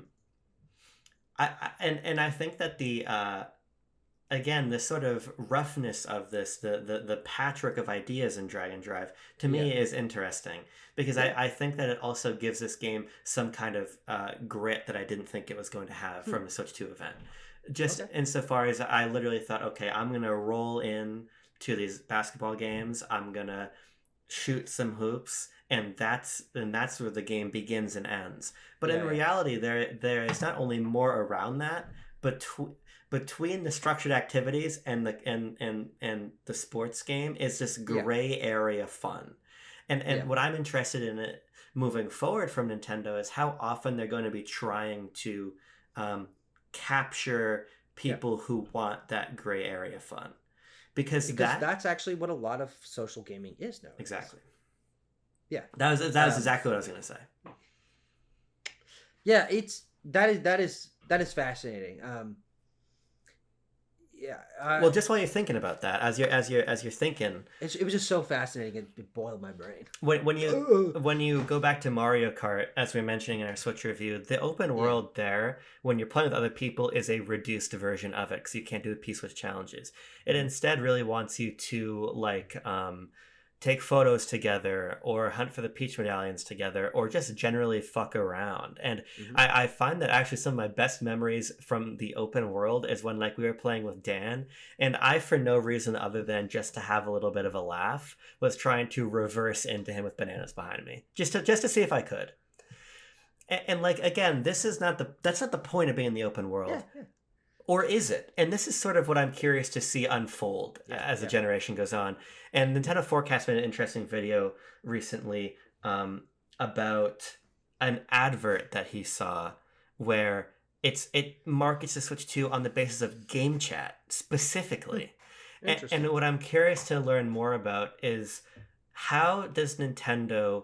S2: think that the again, the sort of roughness of this, the patchwork of ideas in Drag and Drive, to me is interesting because I think that it also gives this game some kind of grit that I didn't think it was going to have from the Switch 2 event. Just insofar as I literally thought, okay, I'm going to roll in to these basketball games. I'm going to shoot some hoops, and that's where the game begins and ends. But in reality, there is not only more around that, but between the structured activities and the sports game is this gray area fun. And what I'm interested in it moving forward from Nintendo is how often they're going to be trying to capture people who want that gray area fun. Because that's
S1: actually what a lot of social gaming is now.
S2: Exactly.
S1: Yeah.
S2: That was exactly what I was going to say.
S1: Yeah, that is fascinating.
S2: Well, just while you're thinking about that, as you're thinking,
S1: it was just so fascinating. It boiled my brain.
S2: When you go back to Mario Kart, as we were mentioning in our Switch review, the open world there, when you're playing with other people, is a reduced version of it because you can't do the P-Switch challenges. It instead really wants you to take photos together or hunt for the Peach medallions together or just generally fuck around. And I find that actually some of my best memories from the open world is when we were playing with Dan, and I, for no reason other than just to have a little bit of a laugh, was trying to reverse into him with bananas behind me just to see if I could. And again, that's not the point of being in the open world. Yeah. Or is it? And this is sort of what I'm curious to see unfold as the generation goes on. And Nintendo Forecast made an interesting video recently about an advert that he saw where it markets the Switch 2 on the basis of game chat specifically. And what I'm curious to learn more about is how does Nintendo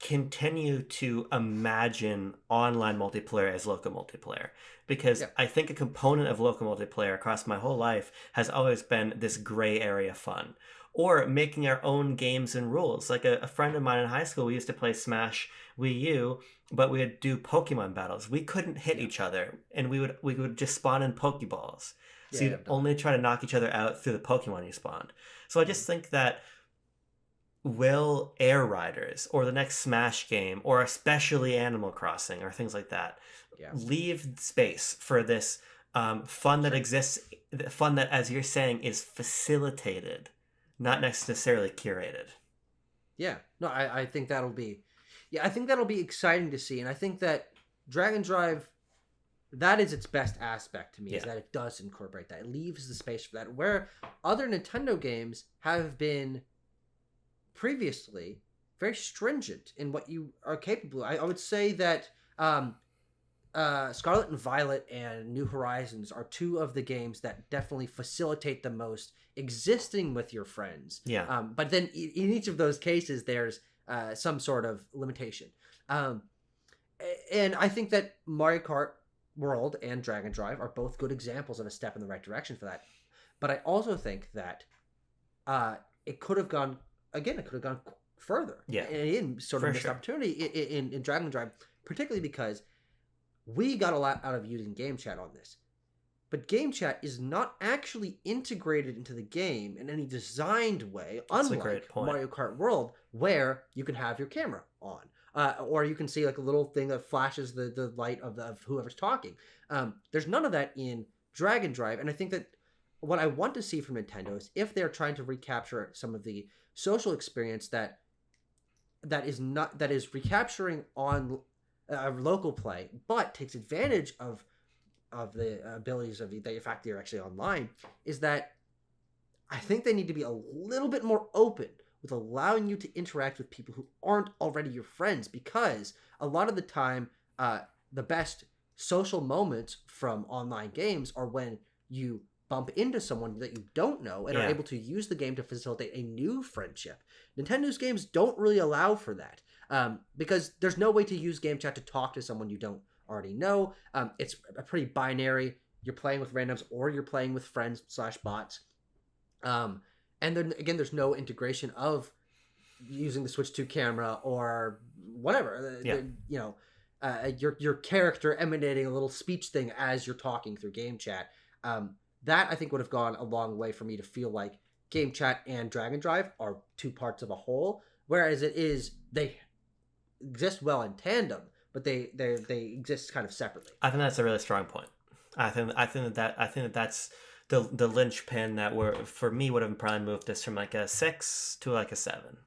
S2: continue to imagine online multiplayer as local multiplayer? Because I think a component of local multiplayer across my whole life has always been this gray area fun. Or making our own games and rules. Like a friend of mine in high school, we used to play Smash Wii U, but we would do Pokemon battles. We couldn't hit each other, and we would just spawn in Pokeballs. So you'd only try to knock each other out through the Pokemon you spawned. So I just think that will Air Riders or the next Smash game, or especially Animal Crossing or things like that, leave space for this fun that exists, fun that, as you're saying, is facilitated, not necessarily curated.
S1: Yeah, no, I think that'll be exciting to see, and I think that Drag and Drive, that is its best aspect to me, is that it does incorporate that. It leaves the space for that, where other Nintendo games have been previously very stringent in what you are capable of. I would say that Scarlet and Violet and New Horizons are two of the games that definitely facilitate the most existing with your friends.
S2: Yeah.
S1: But then in each of those cases, there's some sort of limitation. And I think that Mario Kart World and Drag and Drive are both good examples of a step in the right direction for that. But I also think that it could have gone further.
S2: Yeah,
S1: and in sort of missed opportunity in Dragon Drive, particularly because we got a lot out of using game chat on this. But game chat is not actually integrated into the game in any designed way, unlike Mario Kart World, where you can have your camera on. Or you can see like a little thing that flashes the light of whoever's talking. There's none of that in Dragon Drive, and I think that what I want to see from Nintendo is if they're trying to recapture some of the social experience that is recapturing on local play, but takes advantage of the abilities of the fact that you're actually online, is that I think they need to be a little bit more open with allowing you to interact with people who aren't already your friends, because a lot of the time the best social moments from online games are when you bump into someone that you don't know and are able to use the game to facilitate a new friendship. Nintendo's games don't really allow for that, because there's no way to use game chat to talk to someone you don't already know. It's a pretty binary. You're playing with randoms or you're playing with friends / bots. And then again, there's no integration of using the Switch 2 camera or whatever. Your character emanating a little speech thing as you're talking through game chat. That I think would have gone a long way for me to feel like game chat and Dragon Drive are two parts of a whole, whereas they exist well in tandem, but they exist kind of separately.
S2: I think that's a really strong point. I think that's the linchpin that for me would have probably moved this from like a 6 to like a 7.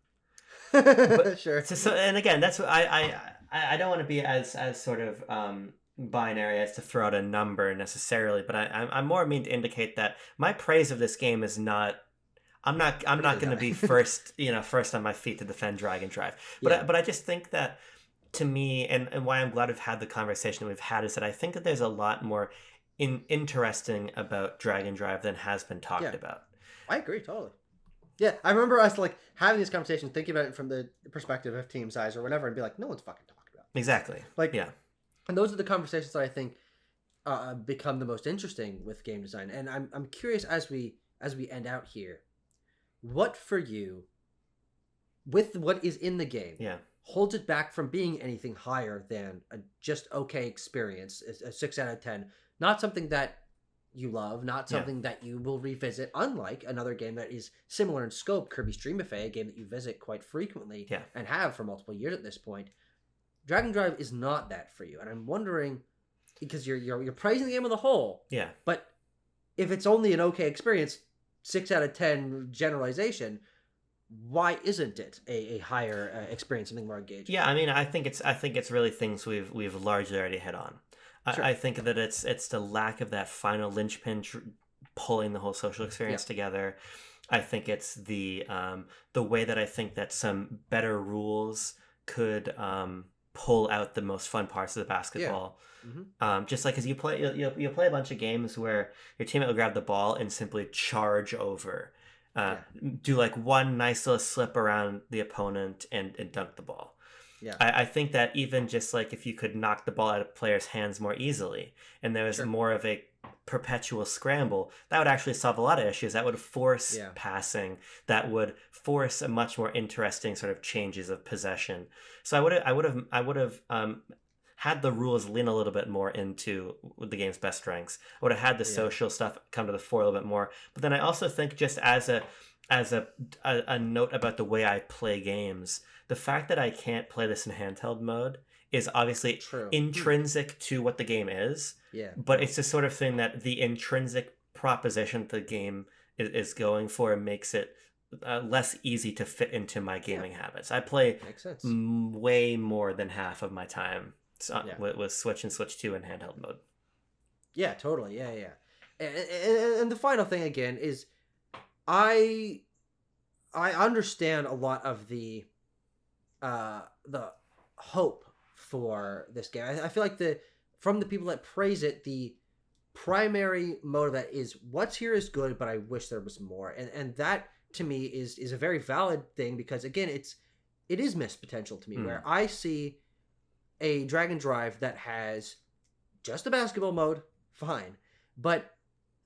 S2: But,
S1: sure.
S2: So and again, that's what I don't want to be as sort of binary as to throw out a number necessarily, but I'm more mean to indicate that my praise of this game is not. I'm not going to be first on my feet to defend Dragon Drive, but I just think that, to me, and why I'm glad we've had the conversation we've had, is that I think that there's a lot more interesting about Dragon Drive than has been talked about.
S1: I agree totally. Yeah, I remember us like having this conversation, thinking about it from the perspective of team size or whatever, and be like, no one's fucking talking about it.
S2: Exactly.
S1: And those are the conversations that I think become the most interesting with game design. And I'm curious as we end out here, what for you, with what is in the game, holds it back from being anything higher than a just okay experience, a 6 out of 10, not something that you love, not something that you will revisit, unlike another game that is similar in scope, Kirby's Dream Buffet, a game that you visit quite frequently and have for multiple years at this point. Dragon Drive is not that for you, and I'm wondering, because you're praising the game as a whole, but if it's only an okay experience, 6 out of 10 generalization, why isn't it a higher experience, something more engaging?
S2: Yeah, I mean, I think it's really things we've largely already hit on. Sure. I think that it's the lack of that final linchpin pulling the whole social experience together. I think it's the way that I think that some better rules could pull out the most fun parts of the basketball. Just like, because you play a bunch of games where your teammate will grab the ball and simply charge over, do like one nice little slip around the opponent and dunk the ball. I think that even just like if you could knock the ball out of players' hands more easily, and there was more of a perpetual scramble, that would actually solve a lot of issues. That would force passing. That would force a much more interesting sort of changes of possession. So I would have had the rules lean a little bit more into the game's best strengths. I would have had the social stuff come to the fore a little bit more. But then I also think, just as a note about the way I play games, the fact that I can't play this in handheld mode is obviously intrinsic to what the game is. But it's the sort of thing that the intrinsic proposition the game is going for makes it less easy to fit into my gaming habits. I play way more than half of my time with Switch and Switch 2 in handheld mode.
S1: Yeah, totally. Yeah. And the final thing again is I understand a lot of the hope for this game. I feel like from the people that praise it, the primary motive that is what's here is good, but I wish there was more. And that to me is a very valid thing, because again, it is missed potential to me, where I see a Dragon Drive that has just a basketball mode, fine, but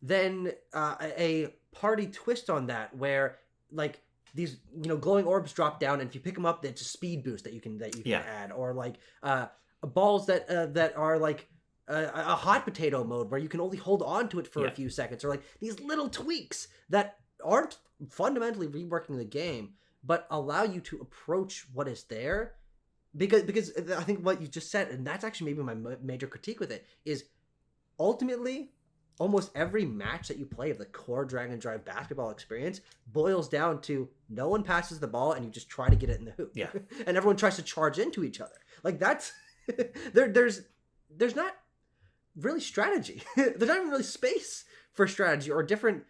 S1: then a party twist on that where like these glowing orbs drop down, and if you pick them up, it's a speed boost that you can add, or like balls that are like a hot potato mode where you can only hold on to it for a few seconds, or like these little tweaks that aren't fundamentally reworking the game but allow you to approach what is there, because I think what you just said, and that's actually maybe my major critique with it, is ultimately almost every match that you play of the core Dragon Drive basketball experience boils down to no one passes the ball and you just try to get it in the hoop.
S2: Yeah.
S1: And everyone tries to charge into each other. Like that's there's not really strategy. There's not even really space for strategy or different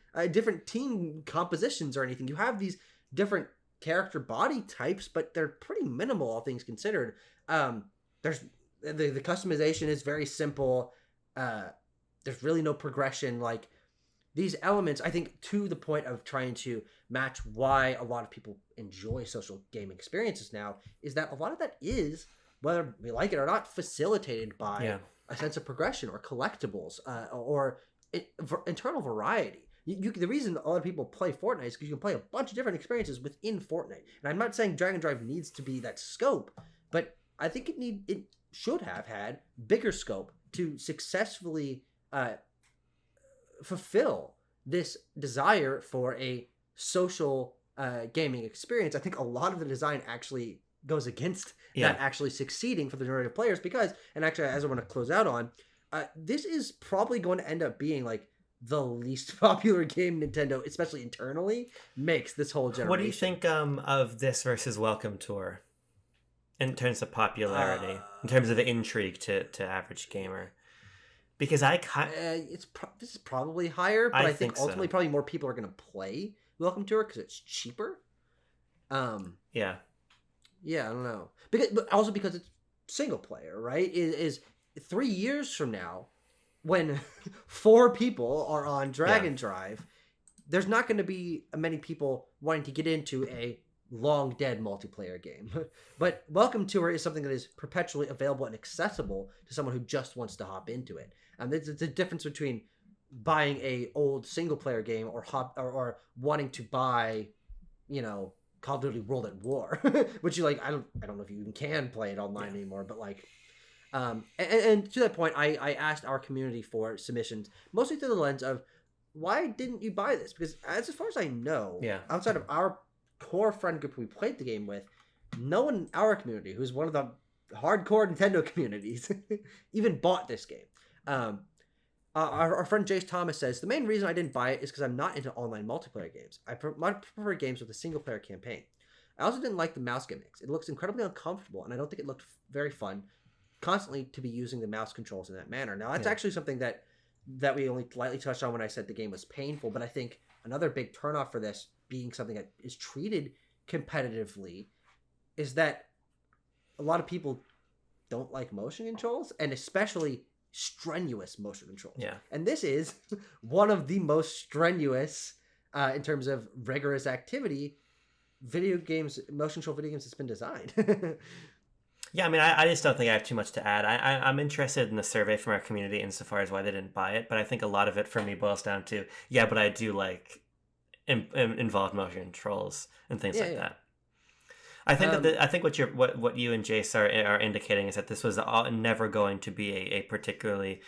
S1: team compositions or anything. You have these different character body types, but they're pretty minimal, all things considered. There's the customization is very simple. There's really no progression. Like these elements, I think, to the point of trying to match why a lot of people enjoy social gaming experiences now, is that a lot of that is, whether we like it or not, facilitated by a sense of progression or collectibles or internal variety. The reason a lot of people play Fortnite is because you can play a bunch of different experiences within Fortnite. And I'm not saying Dragon Drive needs to be that scope, but I think it should have had bigger scope to successfully fulfill this desire for a social gaming experience. I think a lot of the design actually goes against that actually succeeding for the majority of players, because, and actually as I want to close out on, this is probably going to end up being like the least popular game Nintendo, especially internally, makes this whole generation.
S2: What do you think of this versus Welcome Tour in terms of popularity, in terms of intrigue to average gamer? Because
S1: this is probably higher, but I think ultimately probably more people are going to play Welcome Tour because it's cheaper.
S2: Yeah,
S1: I don't know, but also because it's single player, right? Is 3 years from now, when 4 people are on Dragon Drive, there's not going to be many people wanting to get into a long dead multiplayer game. But Welcome Tour is something that is perpetually available and accessible to someone who just wants to hop into it. And there's a difference between buying a old single player game or wanting to buy, Call of Duty World at War, which you like. I don't know if you even can play it online anymore, but like. And to that point, I asked our community for submissions, mostly through the lens of, why didn't you buy this? Because as far as I know, outside of our core friend group we played the game with, no one in our community, who's one of the hardcore Nintendo communities, even bought this game. Our friend Jace Thomas says, the main reason I didn't buy it is because I'm not into online multiplayer games. I prefer games with a single player campaign. I also didn't like the mouse gimmicks. It looks incredibly uncomfortable, and I don't think it looked very fun constantly to be using the mouse controls in that manner. Now, that's actually something that we only lightly touched on when I said the game was painful, but I think another big turnoff for this being something that is treated competitively is that a lot of people don't like motion controls, and especially strenuous motion controls.
S2: Yeah.
S1: And this is one of the most strenuous, in terms of rigorous activity, motion control video games that's been designed.
S2: Yeah, I mean, I just don't think I have too much to add. I'm interested in the survey from our community insofar as why they didn't buy it, but I think a lot of it for me boils down to, but I do like involved motion controls and things like that. I think I think what you and Jace are indicating is that this was never going to be a particularly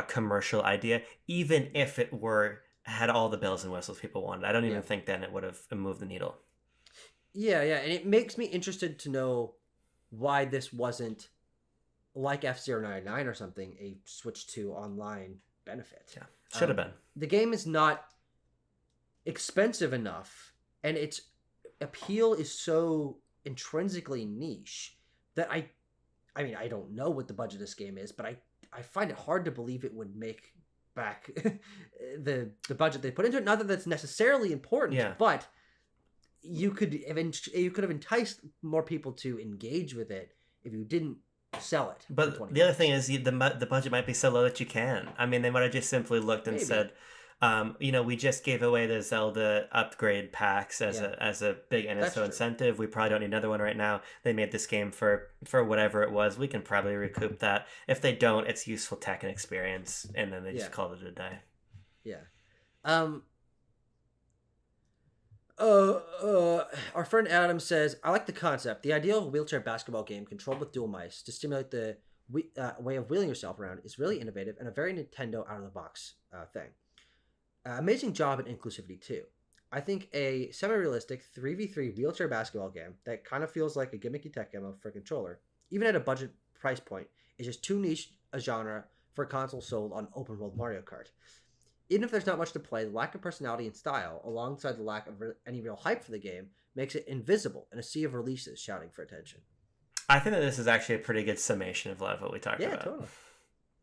S2: commercial idea, even if it had all the bells and whistles people wanted. I don't even think then it would have moved the needle.
S1: Yeah, and it makes me interested to know why this wasn't, like F-Zero 99 or something, a switch to online benefit.
S2: Yeah, should have been.
S1: The game is not expensive enough, and its appeal is so intrinsically niche that I don't know what the budget of this game is, but I find it hard to believe it would make back the budget they put into it. Not that that's necessarily important, but you could have enticed more people to engage with it if you didn't sell it.
S2: But the other thing is the budget might be so low that you can. I mean, they might have just simply looked and said, we just gave away the Zelda upgrade packs as a big NSO incentive. We probably don't need another one right now. They made this game for whatever it was. We can probably recoup that. If they don't, it's useful tech and experience, and then they just called it a day.
S1: Yeah. Um. Our friend Adam says, "I like the concept. The ideal wheelchair basketball game controlled with dual mice to stimulate the way of wheeling yourself around is really innovative and a very Nintendo out of the box thing. Amazing job in inclusivity too. I think a semi-realistic 3v3 wheelchair basketball game that kind of feels like a gimmicky tech demo for a controller, even at a budget price point, is just too niche a genre for a console sold on open world Mario Kart. Even if there's not much to play, the lack of personality and style, alongside the lack of any real hype for the game, makes it invisible in a sea of releases shouting for attention."
S2: I think that this is actually a pretty good summation of a lot of what we talked
S1: Yeah,
S2: about.
S1: totally.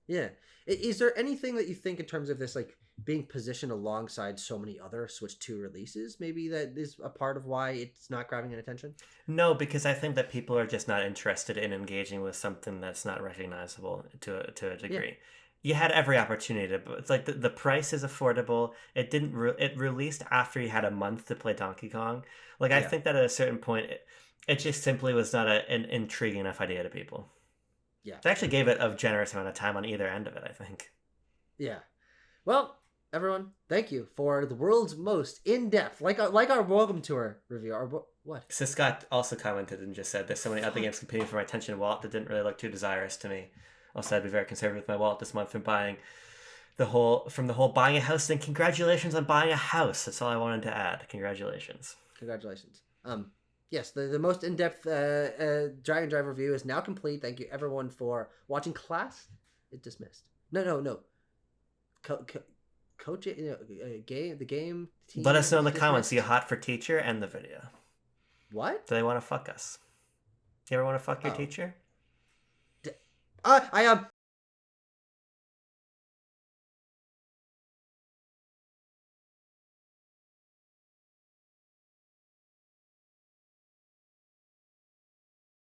S1: Yeah. Is there anything that you think in terms of this, like being positioned alongside so many other Switch 2 releases, maybe that is a part of why it's not grabbing an attention?
S2: No, because I think that people are just not interested in engaging with something that's not recognizable to a degree. Yeah. You had every opportunity to. It's like the price is affordable. It didn't. It released after you had a month to play Donkey Kong. Like I think that at a certain point, it just simply was not an intriguing enough idea to people.
S1: Yeah,
S2: they actually gave it a generous amount of time on either end of it, I think.
S1: Yeah. Well, everyone, thank you for the world's most in-depth, like our Welcome Tour review. Our what?
S2: So Scott also commented and just said, "There's so many other games competing for my attention and wallet that didn't really look too desirous to me. Also, I'd be very conservative with my wallet this month from buying the whole buying a house thing. Congratulations on buying a house. That's all I wanted to add. Congratulations." Yes, the most in-depth Dragon Drive review is now complete. Thank you everyone for watching. Class is dismissed. No. Coach, game. The game. Team Let us know in the comments. Are you hot for teacher and the video?
S1: What?
S2: Do they want to fuck us? You ever want to fuck your teacher?
S1: I am.